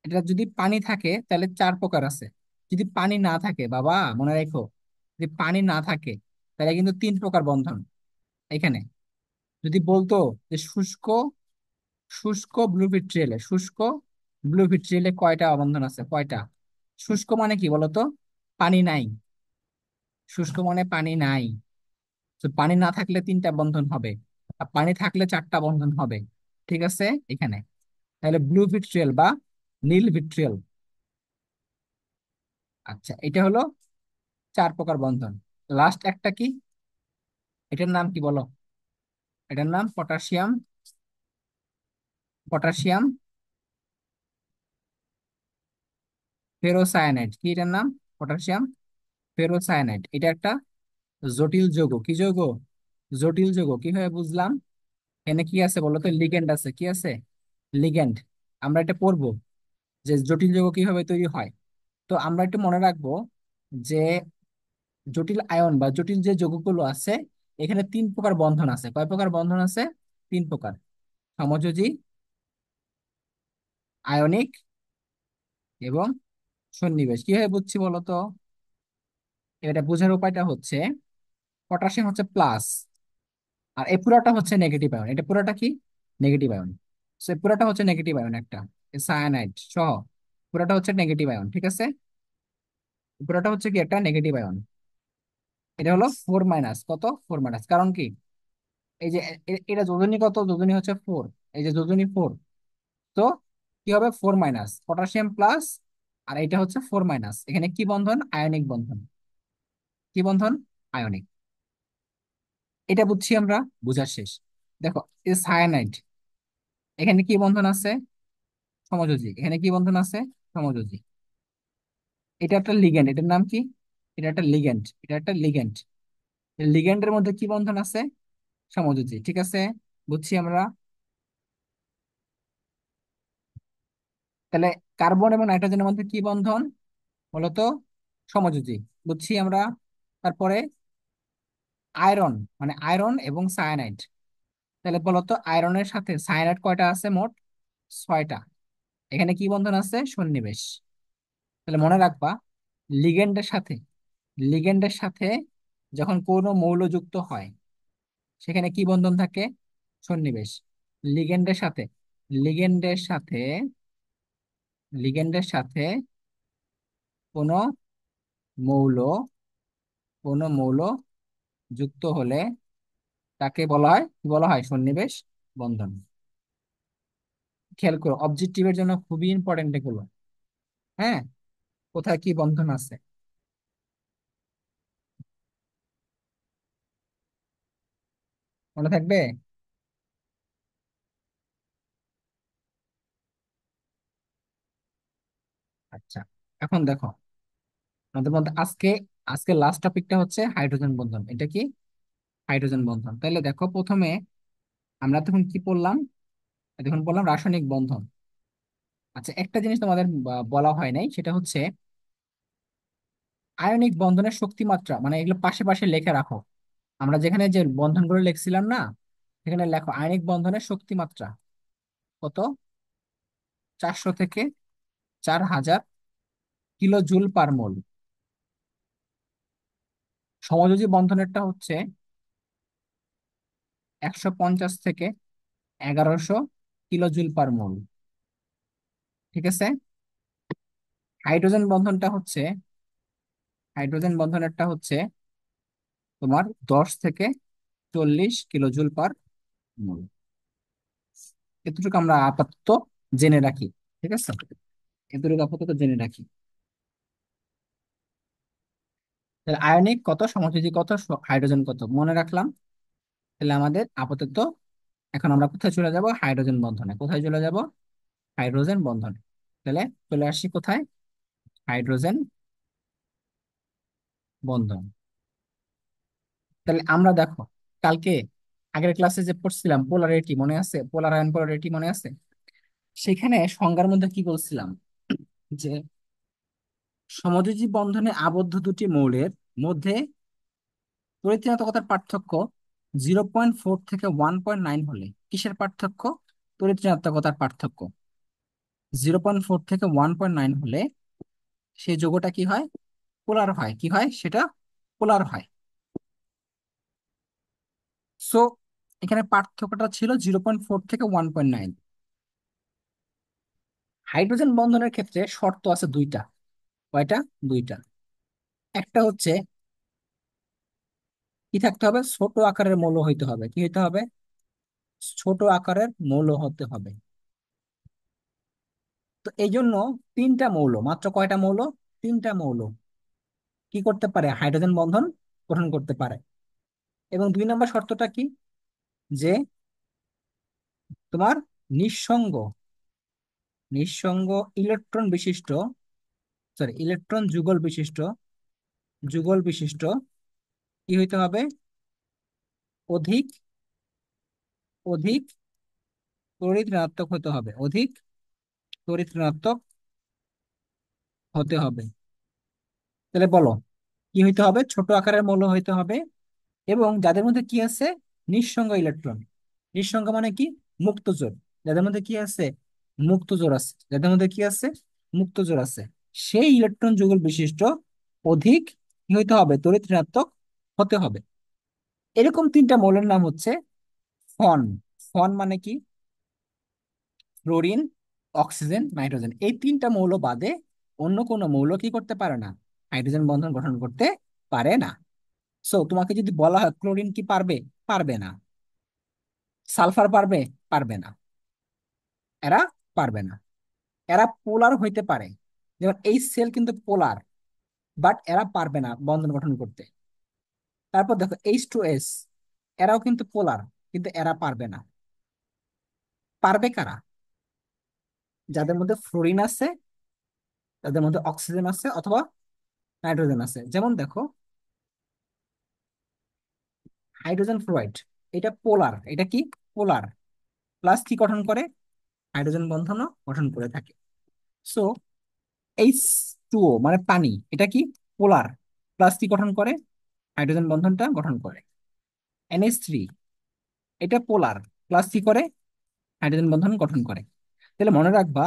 এটা যদি পানি থাকে তাহলে চার প্রকার আছে। যদি পানি না থাকে বাবা, মনে রেখো, যদি পানি না থাকে তাহলে কিন্তু তিন প্রকার বন্ধন এখানে। যদি বলতো যে শুষ্ক, শুষ্ক ব্লু ভিট্রিয়ালে, শুষ্ক ব্লু ভিট্রিয়ালে কয়টা বন্ধন আছে? কয়টা? শুষ্ক মানে কি বলতো? পানি নাই। শুষ্ক মানে পানি নাই। তো পানি না থাকলে তিনটা বন্ধন হবে, আর পানি থাকলে চারটা বন্ধন হবে, ঠিক আছে এখানে। তাহলে ব্লু ভিট্রিয়াল বা নীল ভিট্রিয়াল। আচ্ছা এটা হলো চার প্রকার বন্ধন। লাস্ট একটা কি? এটার নাম কি বলো? এটার নাম পটাশিয়াম, পটাশিয়াম ফেরোসায়ানাইড। কি এটার নাম? Potassium ferrocyanide. এটা একটা জটিল যৌগ। কি যৌগ? জটিল যৌগ। কিভাবে বুঝলাম? এখানে কি আছে বলো তো? লিগ্যান্ড আছে। কি আছে? লিগ্যান্ড। আমরা এটা পড়বো যে জটিল যৌগ কিভাবে তৈরি হয়। তো আমরা একটু মনে রাখবো যে জটিল আয়ন বা জটিল যে যৌগগুলো আছে, এখানে তিন প্রকার বন্ধন আছে। কয় প্রকার বন্ধন আছে? তিন প্রকার। সমযোজী, আয়নিক এবং সন্নিবেশ কিভাবে বুঝছি বলো তো? এটা বোঝার উপায়টা হচ্ছে, পটাশিয়াম হচ্ছে প্লাস, আর এই পুরাটা হচ্ছে নেগেটিভ আয়ন। এটা পুরাটা কি? Negative ion. সো এই পুরাটা হচ্ছে নেগেটিভ আয়ন একটা, সায়ানাইড সহ পুরাটা হচ্ছে নেগেটিভ আয়ন, ঠিক আছে? পুরাটা হচ্ছে কি একটা নেগেটিভ আয়ন। এটা হলো 4 মাইনাস, কত? 4 মাইনাস, কারণ কি? এই যে এটা যোজনী, কত যোজনী হচ্ছে 4, এই যে যোজনী 4। তো কি হবে? 4 মাইনাস পটাশিয়াম প্লাস, আর এটা হচ্ছে 4 মাইনাস, এখানে কি বন্ধন? আয়নিক বন্ধন। কি বন্ধন? আয়নিক। এটা বুঝছি আমরা, বুঝার শেষ। দেখো, এই সায়ানাইড, এখানে কি বন্ধন আছে? সমযোজী। এখানে কি বন্ধন আছে? সমযোজী। এটা একটা লিগ্যান্ড, এটার নাম কি? এটা একটা লিগ্যান্ড, এটা একটা লিগ্যান্ড। লিগ্যান্ডের মধ্যে কি বন্ধন আছে? সমযোজী, ঠিক আছে? বুঝছি আমরা। তাহলে কার্বন এবং নাইট্রোজেনের মধ্যে কি বন্ধন বলতো? সমযোজী, বুঝছি আমরা। তারপরে আয়রন, মানে আয়রন এবং সায়ানাইড। তাহলে বলতো আয়রনের সাথে সায়ানাইড কয়টা আছে মোট? 6টা। এখানে কি বন্ধন আছে? সন্নিবেশ। তাহলে মনে রাখবা, লিগেন্ডের সাথে, লিগেন্ডের সাথে যখন কোনো মৌল যুক্ত হয়, সেখানে কি বন্ধন থাকে? সন্নিবেশ। লিগেন্ডের সাথে, লিগেন্ডের সাথে, লিগেন্ডের সাথে কোনো মৌল, কোনো মৌল যুক্ত হলে তাকে বলা হয়, কি বলা হয়? সন্নিবেশ বন্ধন। খেয়াল করো, অবজেক্টিভের জন্য খুবই ইম্পর্টেন্ট এগুলো। হ্যাঁ, কোথায় কি বন্ধন আছে মনে থাকবে। আচ্ছা, এখন দেখো, আমাদের মধ্যে আজকে, আজকে লাস্ট টপিকটা হচ্ছে হাইড্রোজেন বন্ধন। এটা কি? হাইড্রোজেন বন্ধন। তাহলে দেখো, প্রথমে আমরা তখন কি পড়লাম? এখন বললাম রাসায়নিক বন্ধন। আচ্ছা, একটা জিনিস তোমাদের বলা হয় নাই, সেটা হচ্ছে আয়নিক বন্ধনের শক্তিমাত্রা, মানে এগুলো পাশে পাশে লিখে রাখো। আমরা যেখানে যে বন্ধনগুলো লিখছিলাম না, সেখানে লেখো আয়নিক বন্ধনের শক্তিমাত্রা কত? 400 থেকে 4000 কিলো জুল পার মোল। সমযোজী বন্ধনেরটা হচ্ছে 150 থেকে 1100 কিলো জুল পার মোল, ঠিক আছে? হাইড্রোজেন বন্ধনটা হচ্ছে, হাইড্রোজেন বন্ধনেরটা হচ্ছে তোমার 10 থেকে 40 কিলো জুল পার মোল। এতটুকু আমরা আপাতত জেনে রাখি, ঠিক আছে? এতটুকু আপাতত জেনে রাখি। তাহলে আয়নিক কত, সমযোজী কত, হাইড্রোজেন কত মনে রাখলাম। তাহলে আমাদের আপাতত, এখন আমরা কোথায় চলে যাব? হাইড্রোজেন বন্ধনে। কোথায় চলে যাব? হাইড্রোজেন বন্ধনে। তাহলে চলে আসি কোথায়? হাইড্রোজেন বন্ধন। তাহলে আমরা দেখো, কালকে আগের ক্লাসে যে পড়ছিলাম পোলারিটি, মনে আছে? পোলার আয়ন পোলারিটি মনে আছে? সেখানে সংজ্ঞার মধ্যে কি বলছিলাম? যে সমযোজী বন্ধনে আবদ্ধ দুটি মৌলের মধ্যে তড়িৎ-ঋণাত্মকতার পার্থক্য 0.4 থেকে 1.9 হলে, কিসের পার্থক্য? তড়িৎ-ঋণাত্মকতার পার্থক্য 0.4 থেকে 1.9 হলে সেই যৌগটা কি হয়? পোলার হয়। কি হয় সেটা? পোলার হয়। সো এখানে পার্থক্যটা ছিল 0.4 থেকে 1.9। হাইড্রোজেন বন্ধনের ক্ষেত্রে শর্ত আছে দুইটা। কয়টা? দুইটা। একটা হচ্ছে কি থাকতে হবে? ছোট আকারের মৌল হইতে হবে। কি হইতে হবে? ছোট আকারের মৌল হতে হবে। তো এই জন্য তিনটা মৌল, মাত্র কয়টা মৌল? তিনটা মৌল কি করতে পারে? হাইড্রোজেন বন্ধন গঠন করতে পারে। এবং 2 নম্বর শর্তটা কি? যে তোমার নিঃসঙ্গ, নিঃসঙ্গ ইলেকট্রন বিশিষ্ট, সরি ইলেকট্রন যুগল বিশিষ্ট, যুগল বিশিষ্ট কি হইতে হবে? অধিক, অধিক তড়িৎ ঋণাত্মক হতে হবে। অধিক তড়িৎ ঋণাত্মক হতে হবে। তাহলে বলো, কি হইতে হবে? ছোট আকারের মৌল হইতে হবে, এবং যাদের মধ্যে কি আছে? নিঃসঙ্গ ইলেকট্রন। নিঃসঙ্গ মানে কি? মুক্ত জোড়। যাদের মধ্যে কি আছে? মুক্ত জোড় আছে। যাদের মধ্যে কি আছে? মুক্ত জোড় আছে। সেই ইলেকট্রন যুগল বিশিষ্ট অধিক কি হইতে হবে, তড়িৎ ঋণাত্মক হতে হবে। এরকম তিনটা মৌলের নাম হচ্ছে ফন। ফন মানে কি? Fluorine, oxygen, nitrogen. এই তিনটা মৌল বাদে অন্য কোনো মৌল কি করতে পারে না, হাইড্রোজেন বন্ধন গঠন করতে পারে না। সো তোমাকে যদি বলা হয় ক্লোরিন কি পারবে, পারবে না। সালফার পারবে, পারবে না। এরা পারবে না। এরা পোলার হইতে পারে, যেমন এই সেল কিন্তু পোলার, বাট এরা পারবে না বন্ধন গঠন করতে। তারপর দেখো H2S, এরাও কিন্তু পোলার, কিন্তু এরা পারবে না। পারবে কারা? যাদের মধ্যে ফ্লোরিন আছে, তাদের মধ্যে অক্সিজেন আছে, অথবা নাইট্রোজেন আছে। যেমন দেখো হাইড্রোজেন ফ্লোরাইড, এটা পোলার। এটা কি? পোলার। প্লাস কি গঠন করে? হাইড্রোজেন বন্ধনও গঠন করে থাকে। সো H2O মানে পানি, এটা কি? পোলার। প্লাস কি গঠন করে? হাইড্রোজেন বন্ধনটা গঠন করে। NH3, এটা পোলার। প্লাস কি করে? হাইড্রোজেন বন্ধন গঠন করে। তাহলে মনে রাখবা,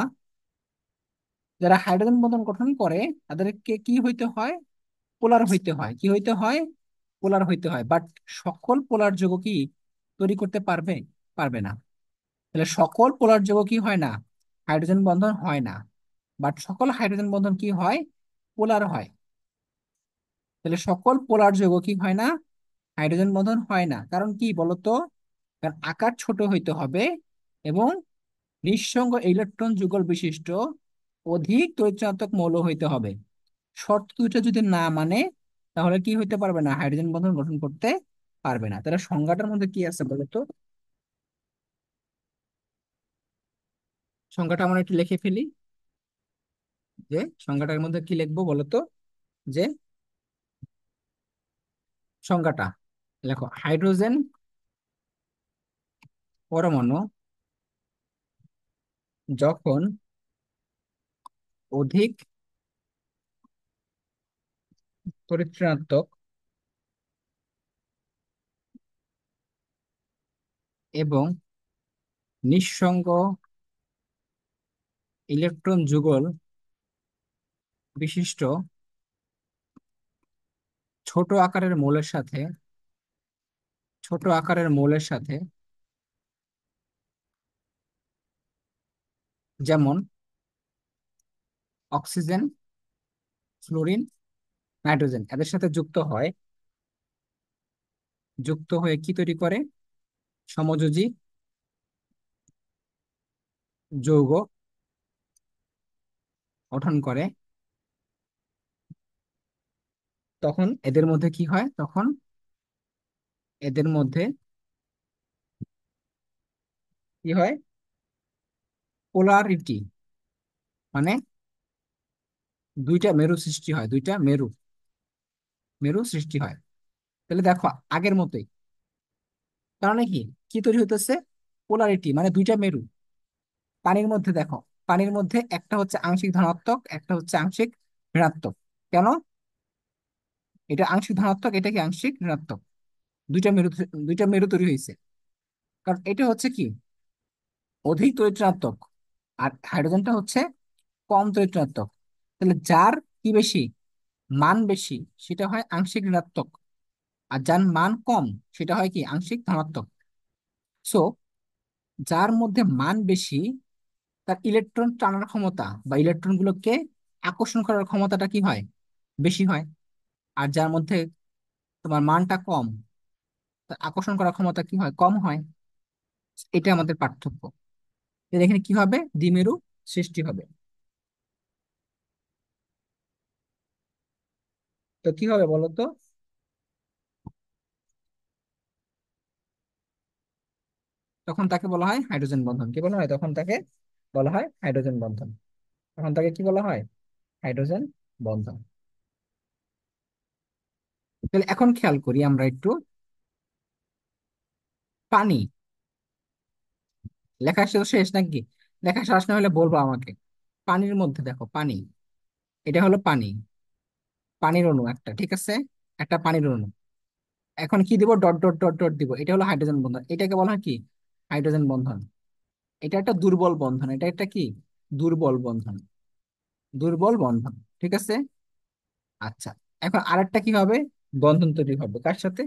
যারা হাইড্রোজেন বন্ধন গঠন করে তাদেরকে কি হইতে হয়? পোলার হইতে হয়। কি হইতে হয়? পোলার হইতে হয়। বাট সকল পোলার যৌগ কি তৈরি করতে পারবে? পারবে না। তাহলে সকল পোলার যৌগ কি হয় না? হাইড্রোজেন বন্ধন হয় না। বাট সকল হাইড্রোজেন বন্ধন কি হয়? পোলার হয়। তাহলে সকল পোলার যৌগ কি হয় না? হাইড্রোজেন বন্ধন হয় না। কারণ কি বলতো? কারণ আকার ছোট হইতে হবে এবং নিঃসঙ্গ ইলেকট্রন যুগল বিশিষ্ট অধিক তড়িৎ মৌল হইতে হবে। শর্ত দুইটা যদি না মানে, তাহলে কি হইতে পারবে না? হাইড্রোজেন বন্ধন গঠন করতে পারবে না। তাহলে সংজ্ঞাটার মধ্যে কি আছে বলতো? সংজ্ঞাটা আমরা একটু লিখে ফেলি। যে সংজ্ঞাটার মধ্যে কি লিখবো বলতো? যে সংজ্ঞাটা লেখো, হাইড্রোজেন পরমাণু যখন অধিক তড়িৎ এবং নিঃসঙ্গ ইলেকট্রন যুগল বিশিষ্ট ছোট আকারের মৌলের সাথে, ছোট আকারের মৌলের সাথে, যেমন অক্সিজেন, ফ্লোরিন, নাইট্রোজেন, এদের সাথে যুক্ত হয়, যুক্ত হয়ে কি তৈরি করে? সমযোজী যৌগ গঠন করে। তখন এদের মধ্যে কি হয়? তখন এদের মধ্যে কি হয়? পোলারিটি, মানে দুইটা মেরু সৃষ্টি হয়। দুইটা মেরু, মেরু সৃষ্টি হয়। তাহলে দেখো আগের মতোই। কারণ কি কি তৈরি হইতেছে? পোলারিটি, মানে দুইটা মেরু। পানির মধ্যে দেখো, পানির মধ্যে একটা হচ্ছে আংশিক ধনাত্মক, একটা হচ্ছে আংশিক ঋণাত্মক। কেন? এটা আংশিক ধনাত্মক, এটা কি আংশিক ঋণাত্মক। দুইটা মেরু, দুইটা মেরু তৈরি হয়েছে। কারণ এটা হচ্ছে কি অধিক তড়িৎ ঋণাত্মক, আর হাইড্রোজেনটা হচ্ছে কম তড়িৎ ঋণাত্মক। তাহলে যার কি বেশি, মান বেশি, সেটা হয় আংশিক ঋণাত্মক। আর যার মান কম, সেটা হয় কি আংশিক ধনাত্মক। সো যার মধ্যে মান বেশি, তার ইলেকট্রন টানার ক্ষমতা বা ইলেকট্রন গুলোকে আকর্ষণ করার ক্ষমতাটা কি হয়? বেশি হয়। আর যার মধ্যে তোমার মানটা কম, তার আকর্ষণ করার ক্ষমতা কি হয়? কম হয়। এটা আমাদের পার্থক্য। তাহলে এখানে কি হবে? দ্বিমেরু সৃষ্টি হবে। তো কি হবে বলো তো? তখন তাকে বলা হয় হাইড্রোজেন বন্ধন। কি বলা হয় তখন তাকে? বলা হয় হাইড্রোজেন বন্ধন। তখন তাকে কি বলা হয়? হাইড্রোজেন বন্ধন। তাহলে এখন খেয়াল করি আমরা একটু। পানি লেখা শেষ শেষ নাকি? লেখা শেষ না হলে বলবো আমাকে। পানির মধ্যে দেখো, পানি, এটা হলো পানি, পানির অণু একটা, ঠিক আছে? একটা পানির অণু। এখন কি দিব? ডট ডট ডট ডট দিব। এটা হলো হাইড্রোজেন বন্ধন। এটাকে বলা হয় কি? হাইড্রোজেন বন্ধন। এটা একটা দুর্বল বন্ধন। এটা একটা কি? দুর্বল বন্ধন। দুর্বল বন্ধন, ঠিক আছে। আচ্ছা, এখন আরেকটা কি হবে, বন্ধন তৈরি হবে কার সাথে?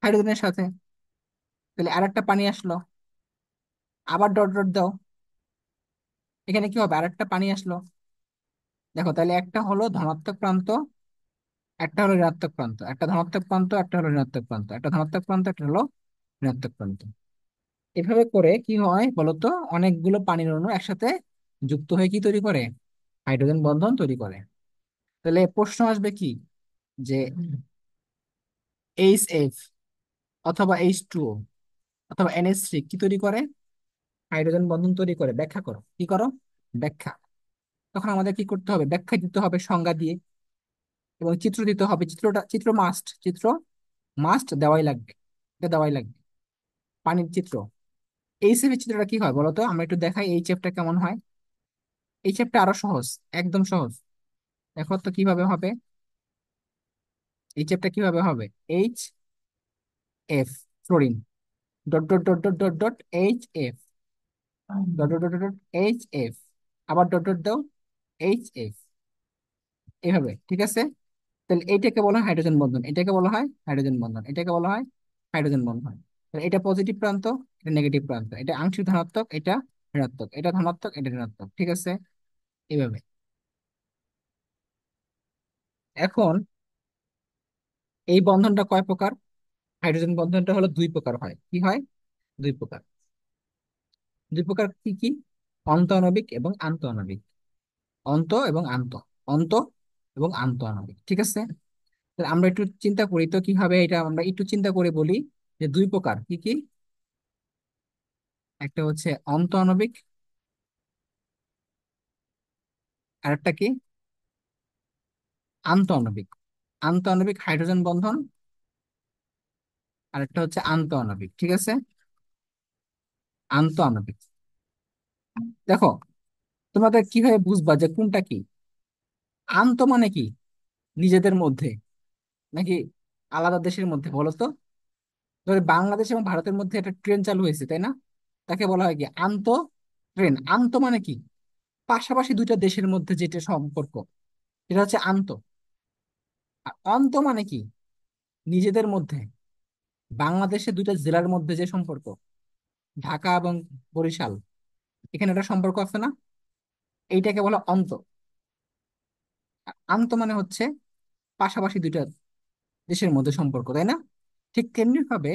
হাইড্রোজেনের সাথে। তাহলে আরেকটা পানি আসলো, আবার ডট ডট দাও, এখানে কি হবে, আরেকটা পানি আসলো। দেখো তাহলে একটা হলো ধনাত্মক প্রান্ত, একটা হলো ঋণাত্মক প্রান্ত, একটা ধনাত্মক প্রান্ত, একটা হলো ঋণাত্মক প্রান্ত, একটা ধনাত্মক প্রান্ত, একটা হলো ঋণাত্মক প্রান্ত। এভাবে করে কি হয় বলতো, অনেকগুলো পানির অণু একসাথে যুক্ত হয়ে কি তৈরি করে, হাইড্রোজেন বন্ধন তৈরি করে। তাহলে প্রশ্ন আসবে কি, যে এইচ এফ অথবা H2O অথবা NH3 কি তৈরি করে, হাইড্রোজেন বন্ধন তৈরি করে, ব্যাখ্যা করো, কি করো, ব্যাখ্যা। তখন আমাদের কি করতে হবে, ব্যাখ্যা দিতে হবে সংজ্ঞা দিয়ে, এবং চিত্র দিতে হবে, চিত্র মাস্ট, চিত্র মাস্ট দেওয়াই লাগবে, এটা দেওয়াই লাগবে, পানির চিত্র। এইচএফ এর চিত্রটা কি হয় বলতো, আমরা একটু দেখাই এইচএফটা কেমন হয়। এইচএফটা আরো সহজ, একদম সহজ। দেখো তো কিভাবে হবে, এইচএফটা কিভাবে হবে, H F, fluorine, dot dot dot dot dot dot H F, dot dot dot dot H F, আবার ডট ডট দাও, H F, এভাবে, ঠিক আছে। তাহলে এইটাকে বলা হয় হাইড্রোজেন বন্ধন, এটাকে বলা হয় হাইড্রোজেন বন্ধন, এটাকে বলা হয় হাইড্রোজেন বন্ধন। তাহলে এটা পজিটিভ প্রান্ত, এটা নেগেটিভ প্রান্ত, এটা আংশিক ধনাত্মক, এটা ঋণাত্মক, এটা ধনাত্মক, এটা ঋণাত্মক, ঠিক আছে, এইভাবে। এখন এই বন্ধনটা কয় প্রকার, হাইড্রোজেন বন্ধনটা হলো দুই প্রকার হয়, কি হয়, দুই প্রকার। দুই প্রকার কি কি, অন্ত আণবিক এবং আন্তঃ আণবিক, অন্ত এবং আন্ত, অন্ত এবং আন্তঃ আণবিক, ঠিক আছে। তাহলে আমরা একটু চিন্তা করি তো কিভাবে, এটা আমরা একটু চিন্তা করে বলি, যে দুই প্রকার কি কি, একটা হচ্ছে অন্ত আণবিক, আর একটা কি, আন্তঃ আণবিক। আন্তঃ আণবিক হাইড্রোজেন বন্ধন, আর একটা হচ্ছে আন্তঃ আণবিক, ঠিক আছে, আন্তঃ আণবিক। দেখো তোমাদের কিভাবে বুঝবা যে কোনটা কি, আন্ত মানে কি, নিজেদের মধ্যে নাকি আলাদা দেশের মধ্যে বলো তো। ধরো বাংলাদেশ এবং ভারতের মধ্যে একটা ট্রেন চালু হয়েছে, তাই না, তাকে বলা হয় কি, আন্ত ট্রেন। আন্ত মানে কি, পাশাপাশি দুইটা দেশের মধ্যে যেটা সম্পর্ক, এটা হচ্ছে আন্ত। আর অন্ত মানে কি, নিজেদের মধ্যে, বাংলাদেশের দুইটা জেলার মধ্যে যে সম্পর্ক, ঢাকা এবং বরিশাল, এখানে একটা সম্পর্ক আছে না, এইটাকে বলা অন্ত। আর আন্ত মানে হচ্ছে পাশাপাশি দুইটা দেশের মধ্যে সম্পর্ক, তাই না। ঠিক তেমনি ভাবে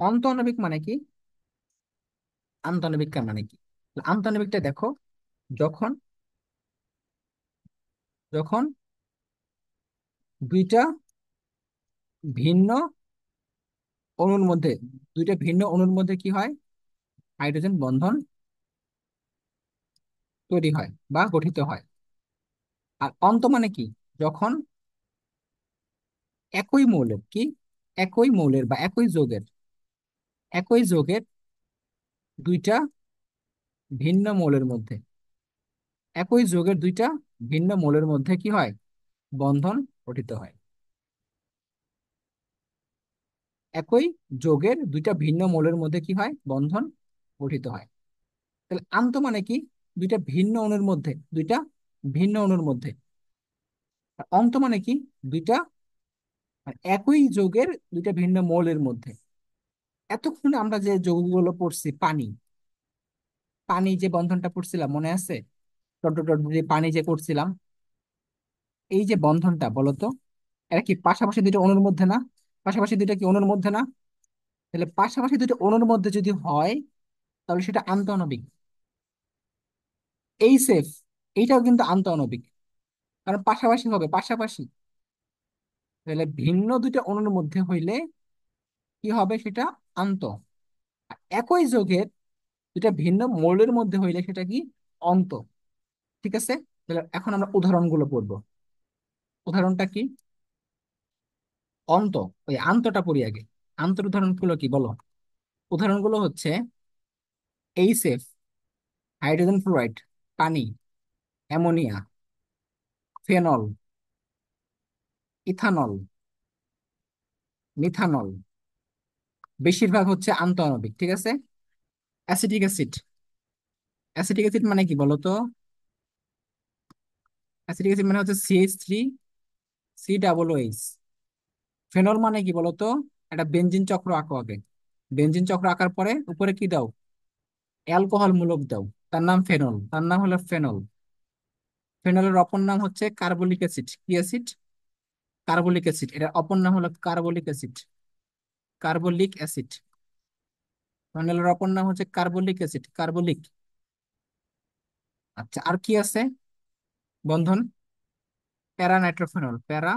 অন্তঃআণবিক মানে কি, আন্তঃআণবিক মানে কি। আন্তঃআণবিকটা দেখো, যখন যখন দুইটা ভিন্ন অণুর মধ্যে, দুইটা ভিন্ন অণুর মধ্যে কি হয়, হাইড্রোজেন বন্ধন তৈরি হয় বা গঠিত হয়। আর অন্ত মানে কি, যখন একই মৌলের কি, একই মৌলের বা একই যোগের দুইটা ভিন্ন মৌলের মধ্যে, একই যোগের দুইটা ভিন্ন মৌলের মধ্যে কি হয়, বন্ধন গঠিত হয়। একই যোগের দুইটা ভিন্ন মৌলের মধ্যে কি হয়, বন্ধন গঠিত হয়। তাহলে আন্ত মানে কি, দুইটা ভিন্ন অণুর মধ্যে, দুইটা ভিন্ন অণুর মধ্যে। আর অন্ত মানে কি, দুইটা মানে একই যৌগের দুইটা ভিন্ন মৌলের মধ্যে। এতক্ষণ আমরা যে যৌগগুলো পড়ছি, পানি, পানি যে বন্ধনটা পড়ছিলাম মনে আছে, ডট ডট ডট দিয়ে পানি যে করছিলাম, এই যে বন্ধনটা বলতো, এরা কি পাশাপাশি দুইটা অণুর মধ্যে না, পাশাপাশি দুইটা কি অণুর মধ্যে না। তাহলে পাশাপাশি দুইটা অণুর মধ্যে যদি হয়, তাহলে সেটা আন্তঃআণবিক। এই সেফ, এইটাও কিন্তু আন্তঃআণবিক, কারণ পাশাপাশি হবে, পাশাপাশি। তাহলে ভিন্ন দুইটা অণুর মধ্যে হইলে কি হবে, সেটা আন্ত। আর একই যৌগের দুইটা ভিন্ন মৌলের মধ্যে হইলে সেটা কি, অন্ত, ঠিক আছে। তাহলে এখন আমরা উদাহরণগুলো পড়বো। উদাহরণটা কি, অন্ত, ওই আন্তটা পড়ি আগে। আন্তর উদাহরণগুলো কি বলো, উদাহরণগুলো হচ্ছে এইচএফ, হাইড্রোজেন ফ্লোরাইড, পানি, অ্যামোনিয়া, ফেনল, ইথানল, মিথানল, বেশিরভাগ হচ্ছে আন্তঃআণবিক, ঠিক আছে। অ্যাসিটিক অ্যাসিড, অ্যাসিটিক অ্যাসিড মানে কি বলতো, অ্যাসিটিক অ্যাসিড মানে হচ্ছে CH3COOH। ফেনল মানে কি বলতো? একটা বেনজিন চক্র আঁকো আগে। বেনজিন চক্র আঁকার পরে উপরে কি দাও? অ্যালকোহল মূলক দাও। তার নাম ফেনল, তার নাম হলো ফেনল। ফেনলের অপর নাম হচ্ছে কার্বলিক অ্যাসিড। কি অ্যাসিড? Carbolic acid. এটার অপর নাম হলো কার্বলিক অ্যাসিড। Carbolic acid. ফেনলের অপর নাম হচ্ছে কার্বলিক অ্যাসিড, কার্বলিক। আচ্ছা, আর কি আছে বন্ধন? প্যারা নাইট্রোফেনল, প্যারা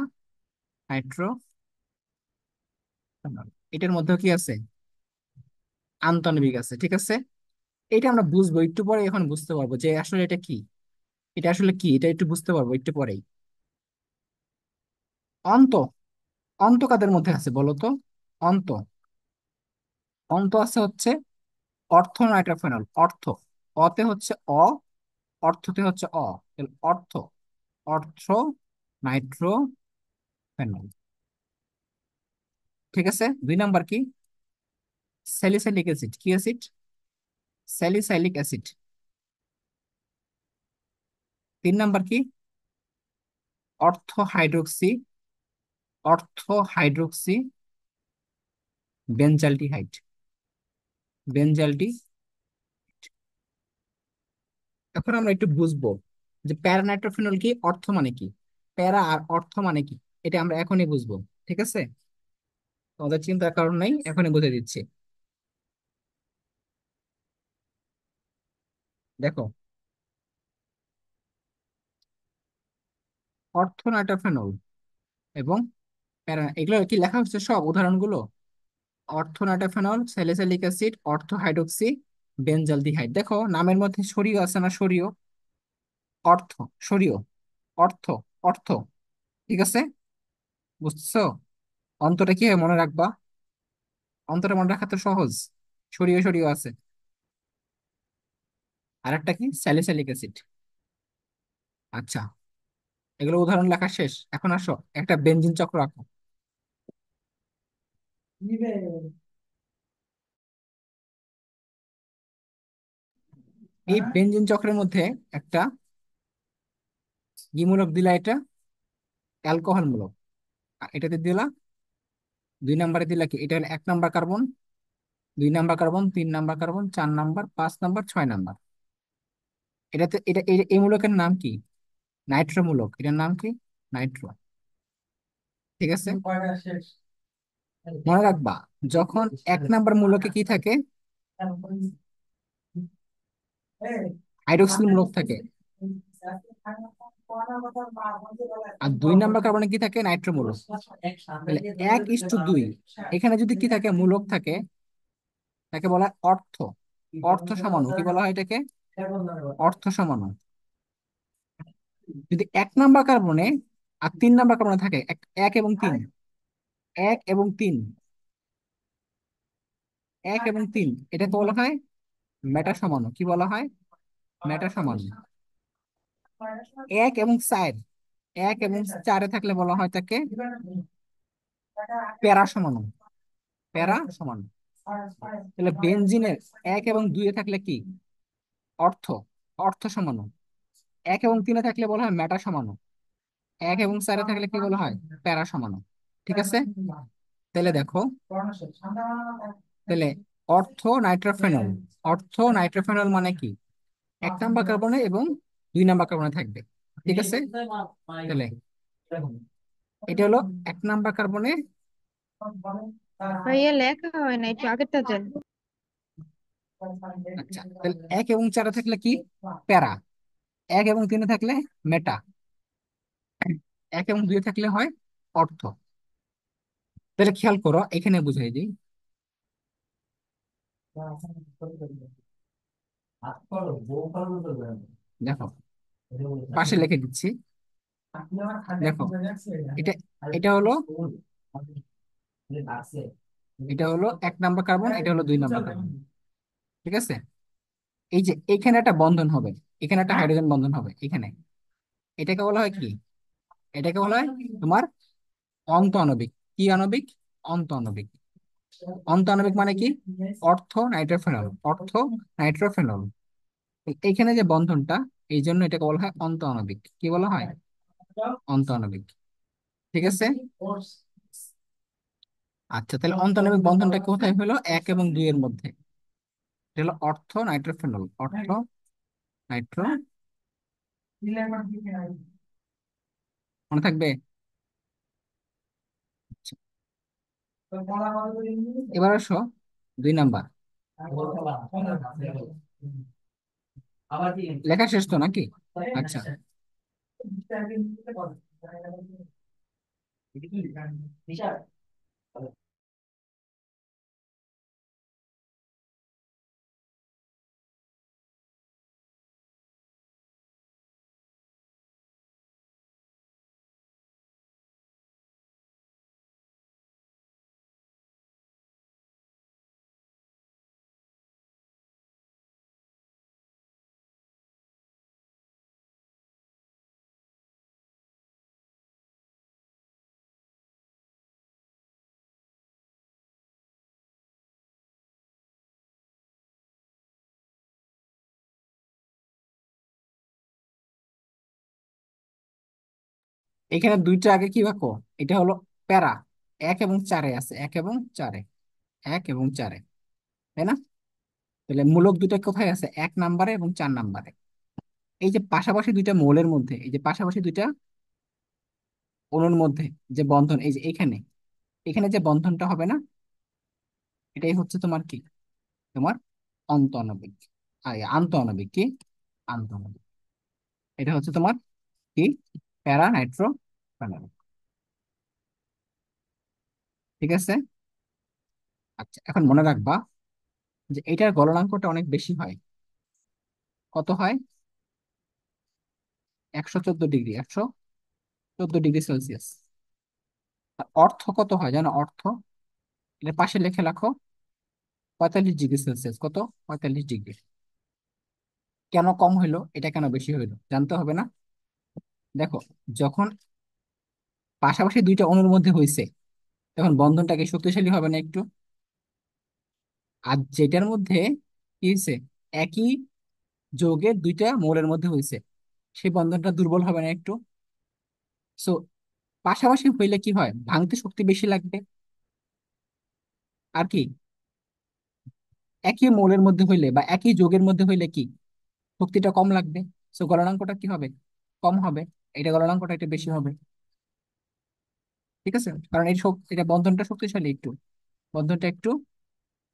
নাইট্রোফেনল। এটার মধ্যে কি আছে? আন্তঃনবিক আছে, ঠিক আছে। এটা আমরা বুঝবো একটু পরে, এখন বুঝতে পারবো যে আসলে এটা কি। এটা আসলে কি, এটা একটু বুঝতে পারবো একটু পরেই। অন্ত, অন্ত কাদের মধ্যে আছে বলো তো? অন্ত, অন্ত আছে হচ্ছে অর্থ নাইট্রোফেনল। অর্থ, অতে হচ্ছে অ, অর্থতে হচ্ছে অ। তাহলে অর্থ, অর্থ নাইট্রোফেনল। ঠিক আছে। 2 নাম্বার কি? Salicylic acid. কি অ্যাসিড? Salicylic acid. 3 নাম্বার কি? অর্থ হাইড্রোক্সি, অর্থ হাইড্রোক্সি বেনজালডিহাইড, বেনজালডি। এখন আমরা একটু বুঝবো যে প্যারা নাইট্রোফেনল কি, অর্থ মানে কি, প্যারা আর অর্থ মানে কি। এটা আমরা এখনই বুঝবো, ঠিক আছে। তোমাদের চিন্তার কারণ নাই, এখনই বুঝে দিচ্ছি। দেখো, অর্থ নাইট্রোফেনল এবং প্যারা, এগুলো কি লেখা হচ্ছে সব উদাহরণগুলো? অর্থ নাইট্রোফেনল, স্যালিসাইলিক অ্যাসিড, অর্থ হাইড্রোক্সি বেনজালডিহাইড। দেখো নামের মধ্যে সরিও আছে না? সরিও, অর্থ, সরিও, অর্থ, অর্থ, ঠিক আছে। বুঝছো? অন্তটা কি হয় মনে রাখবা? অন্তটা মনে রাখা তো সহজ। সরিয়ে সরিয়ে আছে। আর একটা কি? Salicylic acid. আচ্ছা, এগুলো উদাহরণ লেখা শেষ। এখন আসো একটা বেনজিন চক্র আঁকো। এই বেনজিন চক্রের মধ্যে একটা কি মূলক দিলা? এটা অ্যালকোহল মূলক। আর এটাতে দিলা 2 নাম্বারে দিলা কি? এটা হলো 1 number carbon, 2 number carbon, 3 number carbon, 4 number, 5 number, 6 number. এটাতে এই মূলকের নাম কি? নাইট্রো মূলক। এটার নাম কি? নাইট্রো। ঠিক আছে। মনে রাখবা, যখন 1 নাম্বার মূলকে কি থাকে? হাইড্রোক্সিল মূলক থাকে। আর 2 নাম্বার কার্বনে কি থাকে? নাইট্রো মূলক। তাহলে 1:2। এখানে যদি কি থাকে? মূলক থাকে, তাকে বলা হয় অর্থ। অর্থ সমাণু কি বলা হয় এটাকে? অর্থ সমাণু। যদি 1 নাম্বার কার্বনে আর 3 নাম্বার কার্বনে থাকে, 1 এবং 3, 1 এবং 3, 1 এবং 3, এটাকে বলা হয় মেটা সমাণু। কি বলা হয়? মেটা সমাণু। 1 এবং 4, 1 এবং 4-এ থাকলে বলা হয় তাকে প্যারা সমাণু। প্যারা সমাণু। তাহলে বেনজিনের 1 এবং 2-এ থাকলে কি? অর্থ, অর্থ সমাণু। 1 এবং 3-এ থাকলে বলা হয় মেটা সমাণু। 1 এবং 4-এ থাকলে কি বলা হয়? প্যারা সমাণু। ঠিক আছে। তাহলে দেখো, তাহলে অর্থ নাইট্রোফেনল, অর্থ নাইট্রোফেনল মানে কি? 1 নাম্বার কার্বনে এবং 2 নাম্বার কার্বনে থাকবে। ঠিক আছে। তাহলে এটা হলো 1 নাম্বার কার্বনে। ভাইয়া লেখা হয় না, একটু আগেরটা দেন। আচ্ছা, তাহলে 1 এবং 4-এ থাকলে কি? প্যারা। 1 এবং 3-এ থাকলে মেটা। 1 এবং 2-এ থাকলে হয় অর্থ। তাহলে খেয়াল করো, এখানে বুঝাই দিই। দেখো, পাশে লিখে দিচ্ছি। দেখো, এটা এটা হলো, এটা হলো 1 নাম্বার কার্বন, এটা হলো 2 নাম্বার কার্বন। ঠিক আছে। এই যে এখানে একটা বন্ধন হবে, এখানে একটা হাইড্রোজেন বন্ধন হবে এখানে। এটাকে বলা হয় কি? এটাকে বলা হয় তোমার অন্ত আণবিক। কি আণবিক? অন্ত আণবিক। অন্ত আণবিক মানে কি? অর্থ নাইট্রোফেনল, অর্থ নাইট্রোফেনল। এখানে যে বন্ধনটা, এই জন্য এটাকে বলা হয় অন্ত আণবিক। কি বলা হয়? অন্ত আণবিক। ঠিক আছে। আচ্ছা, তাহলে অন্ত আণবিক বন্ধনটা কোথায় হলো? 1 এবং 2 এর মধ্যে। এটা হলো অর্থ নাইট্রোফেনল, অর্থ নাইট্রো। মনে থাকবে? আচ্ছা, এবার আসো 2 নাম্বার। লেখা শেষ তো নাকি? আচ্ছা, এখানে 2টা আগে কি রাখো? এটা হলো প্যারা। 1 এবং 4-এ আছে, 1 এবং 4-এ, 1 এবং 4-এ, তাই না? তাহলে মূলক দুটো কোথায় আছে? 1 নাম্বারে এবং 4 নাম্বারে। এই যে পাশাপাশি 2টা মৌলের মধ্যে, এই যে পাশাপাশি 2টা অণুর মধ্যে যে বন্ধন, এই যে এখানে, এখানে যে বন্ধনটা হবে না, এটাই হচ্ছে তোমার কি? তোমার অন্তঃআণবিক। আন্তঃআণবিক কি? আন্তঃআণবিক। এটা হচ্ছে তোমার কি? প্যারা নাইট্রো প্যারা। ঠিক আছে। আচ্ছা, এখন মনে রাখবা যে এটার গলনাঙ্কটা অনেক বেশি হয়। কত হয়? 114 ডিগ্রি, 114 ডিগ্রি সেলসিয়াস। আর অর্থ কত হয় জানো? অর্থ এটা পাশে লিখে রাখো, 45 ডিগ্রি সেলসিয়াস। কত? 45 ডিগ্রি। কেন কম হইলো, এটা কেন বেশি হইলো জানতে হবে না? দেখো, যখন পাশাপাশি 2টা অণুর মধ্যে হয়েছে, তখন বন্ধনটাকে শক্তিশালী হবে না একটু? আর যেটার মধ্যে কি হয়েছে, একই যৌগের 2টা মৌলের মধ্যে হয়েছে, সেই বন্ধনটা দুর্বল হবে না একটু? সো পাশাপাশি হইলে কি হয়? ভাঙতে শক্তি বেশি লাগবে। আর কি, একই মৌলের মধ্যে হইলে বা একই যৌগের মধ্যে হইলে কি শক্তিটা কম লাগবে। সো গলনাঙ্কটা কি হবে? কম হবে। এটা গলনাঙ্কটা একটু বেশি হবে। ঠিক আছে, কারণ এটা বন্ধনটা শক্তিশালী একটু, বন্ধনটা একটু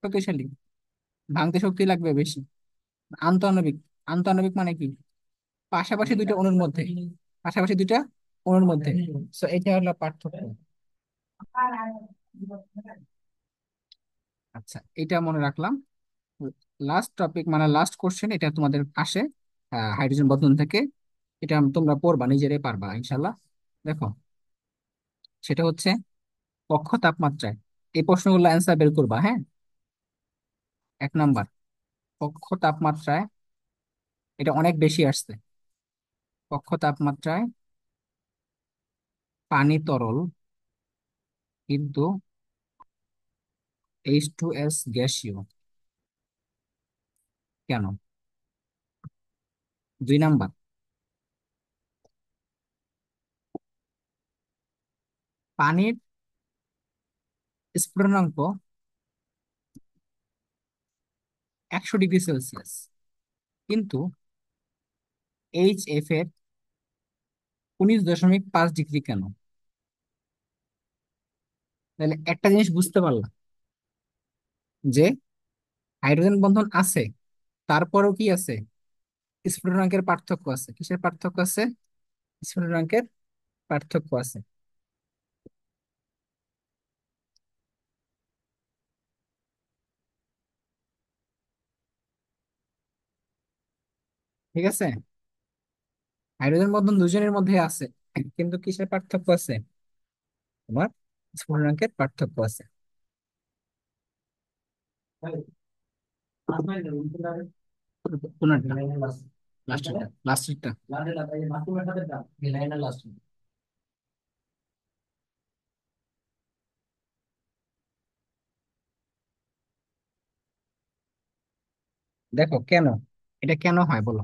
শক্তিশালী, ভাঙতে শক্তি লাগবে বেশি। আন্তঃআণবিক, আন্তঃআণবিক মানে কি? পাশাপাশি 2টা অণুর মধ্যে, পাশাপাশি 2টা অণুর মধ্যে। সো এটা হলো পার্থক্য। আচ্ছা, এটা মনে রাখলাম। লাস্ট টপিক মানে লাস্ট কোশ্চেন, এটা তোমাদের আসে হাইড্রোজেন বন্ধন থেকে। এটা তোমরা পড়বা, নিজেরাই পারবা ইনশাল্লাহ। দেখো, সেটা হচ্ছে কক্ষ তাপমাত্রায়, এই প্রশ্নগুলো অ্যান্সার বের করবা, হ্যাঁ? 1 নাম্বার, কক্ষ তাপমাত্রায়, এটা অনেক বেশি আসছে। কক্ষ তাপমাত্রায় পানি তরল, কিন্তু H2S গ্যাসীয়। কেন? 2 নাম্বার, পানির স্ফুটনাঙ্ক 100 ডিগ্রি সেলসিয়াস, কিন্তু HF এর 19.5 ডিগ্রি কেন? তাহলে একটা জিনিস বুঝতে পারলাম, যে হাইড্রোজেন বন্ধন আছে, তারপরেও কি আছে? স্ফুটনাঙ্কের পার্থক্য আছে। কিসের পার্থক্য আছে? স্ফুটনাঙ্কের পার্থক্য আছে। ঠিক আছে, হাইড্রোজেন বন্ধন দুজনের মধ্যে আছে, কিন্তু কিসের পার্থক্য আছে? তোমার স্ফুটনাঙ্কের পার্থক্য আছে। কোনটা? লাস্টেরটা, লাস্টেরটা। দেখো কেন, এটা কেন হয় বলো?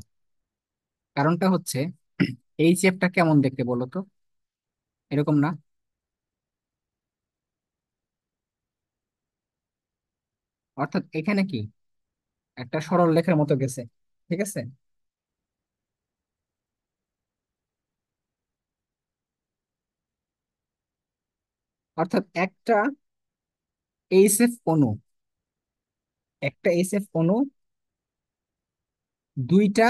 কারণটা হচ্ছে এই শেপটা কেমন দেখতে বলো তো? এরকম না? অর্থাৎ এখানে কি একটা সরল রেখার মতো গেছে, ঠিক আছে? অর্থাৎ এইচএফ অণু একটা এইচএফ অণু দুইটা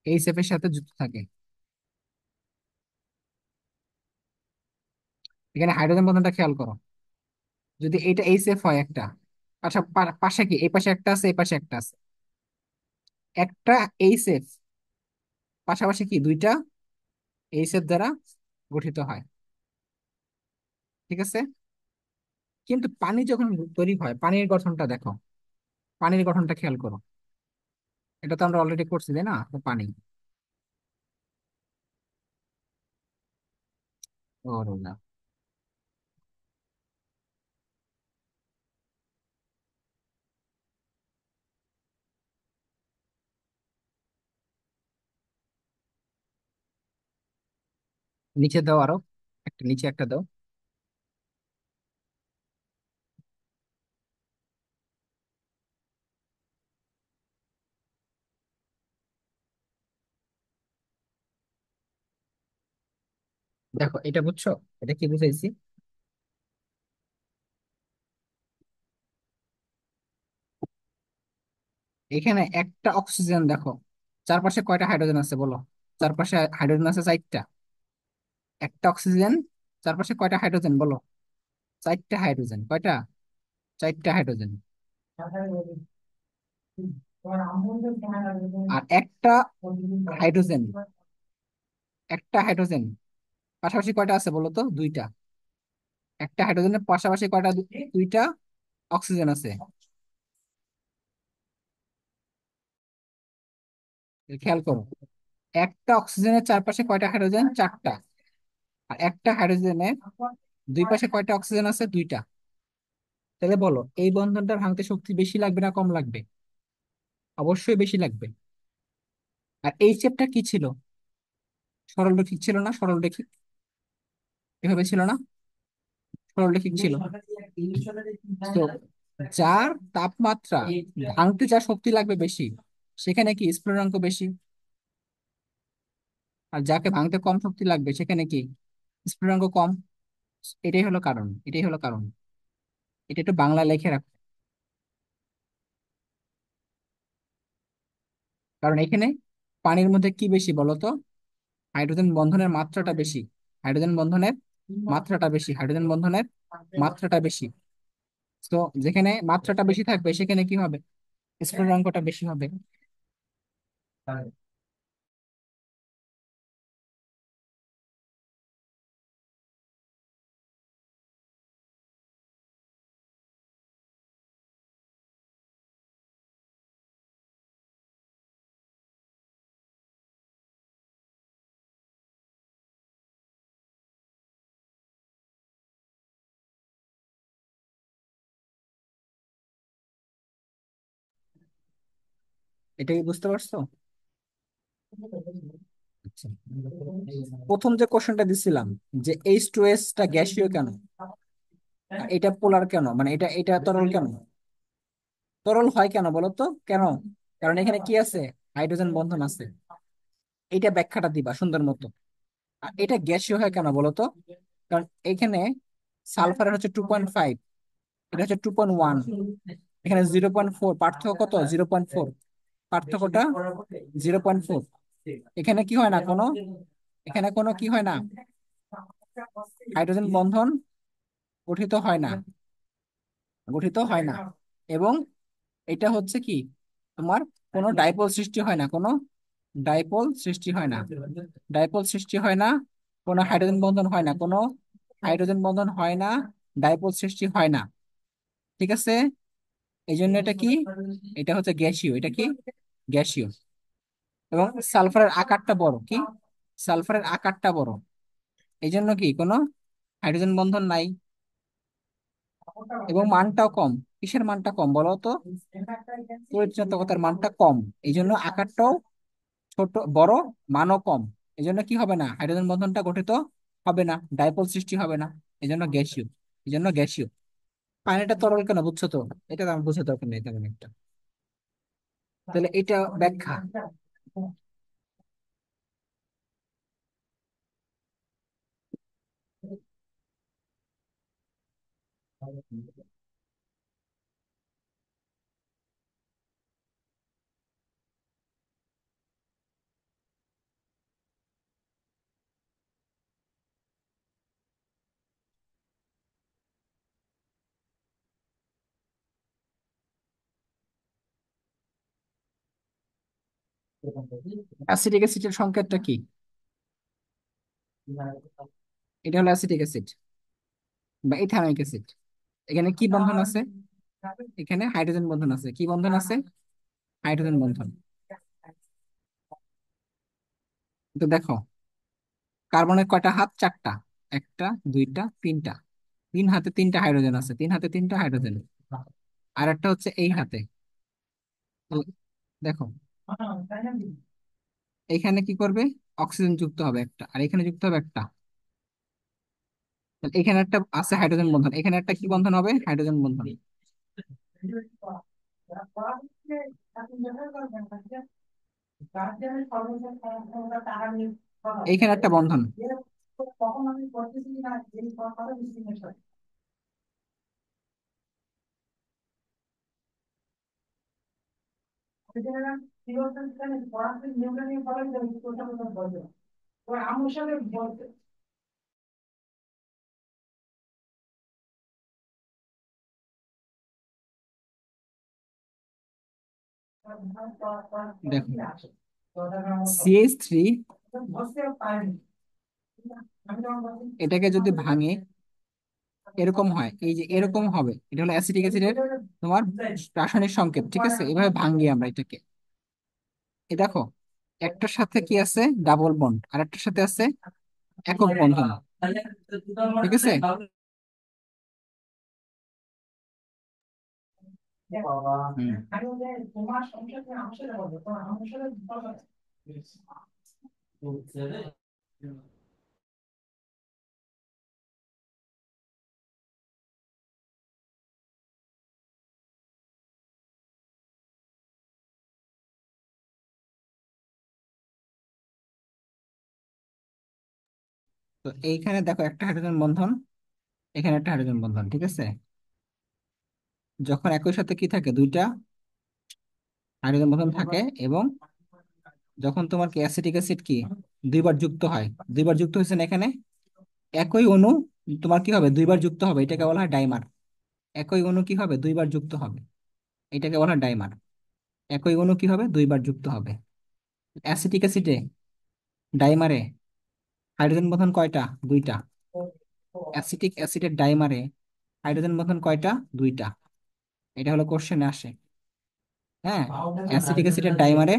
এইচএফ এর সাথে যুক্ত থাকে। এখানে হাইড্রোজেন বন্ধনটা খেয়াল করো। যদি এটা এইচএফ হয় একটা, আচ্ছা পাশে কি এই পাশে একটা আছে, এই পাশে একটা আছে, একটা এইচএফ পাশাপাশি কি দুইটা এইচএফ দ্বারা গঠিত হয়, ঠিক আছে? কিন্তু পানি যখন তৈরি হয়, পানির গঠনটা দেখো, পানির গঠনটা খেয়াল করো। এটা তো আমরা অলরেডি করছি, তাই না? তো পানি, ও রোজা, নিচে দাও আরো একটা, নিচে একটা দাও। দেখো এটা বুঝছো? এটা কি বুঝাইছি? এখানে একটা অক্সিজেন দেখো, চারপাশে কয়টা হাইড্রোজেন আছে বলো? চারপাশে হাইড্রোজেন আছে চারটা। একটা অক্সিজেন, চারপাশে কয়টা হাইড্রোজেন বলো? চারটা হাইড্রোজেন। কয়টা? চারটা হাইড্রোজেন। আর হাইড্রোজেন একটা হাইড্রোজেন পাশাপাশি কয়টা আছে বলো তো? দুইটা। একটা হাইড্রোজেনের পাশাপাশি কয়টা? দুইটা অক্সিজেন আছে। খেয়াল করো, একটা অক্সিজেনের চারপাশে কয়টা হাইড্রোজেন? চারটা। আর একটা হাইড্রোজেনের দুই পাশে কয়টা অক্সিজেন আছে? দুইটা। তাহলে বলো এই বন্ধনটা ভাঙতে শক্তি বেশি লাগবে না কম লাগবে? অবশ্যই বেশি লাগবে। আর এই শেপটা কি ছিল? সরলরৈখিক ছিল না? সরলরৈখিক এভাবে ছিল না? সরলরৈখিক ছিল। তো যার তাপমাত্রা ভাঙতে যা শক্তি লাগবে বেশি, সেখানে কি স্ফুটনাঙ্ক বেশি। আর যাকে ভাঙতে কম শক্তি লাগবে সেখানে কি স্ফুটনাঙ্ক কম। এটাই হলো কারণ, এটাই হলো কারণ। এটা একটু বাংলা লেখে রাখো। কারণ এখানে পানির মধ্যে কি বেশি বলো তো? হাইড্রোজেন বন্ধনের মাত্রাটা বেশি। হাইড্রোজেন বন্ধনের মাত্রাটা বেশি। হাইড্রোজেন বন্ধনের মাত্রাটা বেশি। তো যেখানে মাত্রাটা বেশি থাকবে সেখানে কি হবে? স্ফুটনাঙ্কটা বেশি হবে। এটা কি বুঝতে পারছো? আচ্ছা, প্রথম যে কোশ্চেনটা দিছিলাম, যে H2S টা গ্যাসীয় কেন, আর এটা পোলার কেন, মানে এটা এটা তরল কেন? তরল হয় কেন বলো তো? কেন? কারণ এখানে কি আছে? হাইড্রোজেন বন্ধন আছে। এটা ব্যাখ্যাটা দিবা সুন্দর মতো। আর এটা গ্যাসীয় হয় কেন বলো তো? কারণ এখানে সালফারের হচ্ছে 2.5, এটা হচ্ছে 2.1, এখানে 0.4, পার্থক্য কত? 0.4, পার্থক্যটা 0.4। এখানে কি হয় না কোনো, এখানে কোনো কি হয় না, হাইড্রোজেন বন্ধন গঠিত হয় না, গঠিত হয় না। এবং এটা হচ্ছে কি, তোমার কোনো ডাইপোল সৃষ্টি হয় না, কোনো ডাইপোল সৃষ্টি হয় না, ডাইপোল সৃষ্টি হয় না, কোনো হাইড্রোজেন বন্ধন হয় না, কোনো হাইড্রোজেন বন্ধন হয় না, ডাইপোল সৃষ্টি হয় না, ঠিক আছে? এই জন্য এটা কি, এটা হচ্ছে গ্যাসীয়। এটা কি গ্যাসীয়। এবং সালফারের আকারটা বড়, কি সালফারের আকারটা বড়, এই জন্য কি কোনো হাইড্রোজেন বন্ধন নাই। এবং মানটাও কম। কিসের মানটা কম বলো তো? তড়িৎ চুম্বকতার মানটা কম, এই জন্য আকারটাও ছোট বড়, মানও কম। এই জন্য কি হবে না, হাইড্রোজেন বন্ধনটা গঠিত হবে না, ডাইপোল সৃষ্টি হবে না। এই জন্য গ্যাসীয়। এই জন্য গ্যাসীয়। পানিটা তরল কেন বুঝছো তো? এটা তো আমার বোঝার দরকার নেই তেমন একটা। তাহলে এটা ব্যাখ্যা। অ্যাসিটিক অ্যাসিডের সংকেতটা কি? এটা হলো অ্যাসিটিক অ্যাসিড বা ইথানোয়িক অ্যাসিড। এখানে কি বন্ধন আছে? এখানে হাইড্রোজেন বন্ধন আছে। কি বন্ধন আছে? হাইড্রোজেন বন্ধন। তো দেখো, কার্বনের কয়টা হাত? চারটা। একটা, দুইটা, তিনটা। তিন হাতে তিনটা হাইড্রোজেন আছে, তিন হাতে তিনটা হাইড্রোজেন। আর একটা হচ্ছে এই হাতে। তো দেখো, এখানে কি করবে? অক্সিজেন যুক্ত হবে একটা, আর এখানে যুক্ত হবে একটা। তাহলে এখানে একটা আছে হাইড্রোজেন বন্ধন, এখানে একটা কি বন্ধন হবে? হাইড্রোজেন বন্ধন। এইখানে একটা বন্ধন। দেখো, CH3 এটাকে যদি ভাঙে এরকম হয়, এই যে এরকম হবে, এটা হলো অ্যাসিটিক অ্যাসিডের তোমার রাসায়নিক সংকেত। ঠিক আছে, এভাবে ভাঙি আমরা এটাকে। এ দেখো, একটার সাথে কি আছে? ডাবল বন্ড, আর একটার সাথে আছে একক বন্ধন। ঠিক আছে। হুম। তো এইখানে দেখো একটা হাইড্রোজেন বন্ধন, এখানে একটা হাইড্রোজেন বন্ধন। ঠিক আছে, যখন একই সাথে কি থাকে? দুইটা হাইড্রোজেন বন্ধন থাকে, এবং যখন তোমার কি অ্যাসিটিক অ্যাসিড কি দুইবার যুক্ত হয়, দুইবার যুক্ত হয়েছে না এখানে, একই অণু তোমার কি হবে? দুইবার যুক্ত হবে, এটাকে বলা হয় ডাইমার। একই অণু কি হবে? দুইবার যুক্ত হবে, এটাকে বলা হয় ডাইমার। একই অণু কি হবে? দুইবার যুক্ত হবে। অ্যাসিটিক অ্যাসিডে, ডাইমারে হাইড্রোজেন বন্ধন কয়টা? দুইটা। অ্যাসিটিক অ্যাসিডের ডাইমারে হাইড্রোজেন বন্ধন কয়টা? দুইটা। এটা হলো কোশ্চেনে আসে। হ্যাঁ, অ্যাসিটিক অ্যাসিডের ডাইমারে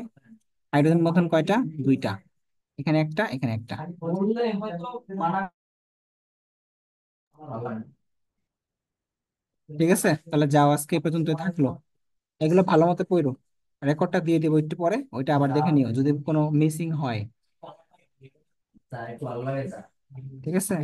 হাইড্রোজেন বন্ধন কয়টা? দুইটা। এখানে একটা, এখানে একটা। ঠিক আছে, তাহলে যাও, আজকে এই পর্যন্ত থাকলো। এগুলো ভালো মতো পড়ো, রেকর্ডটা দিয়ে দেবো একটু পরে, ওইটা আবার দেখে নিও যদি কোনো মিসিং হয়। ঠিক আছে।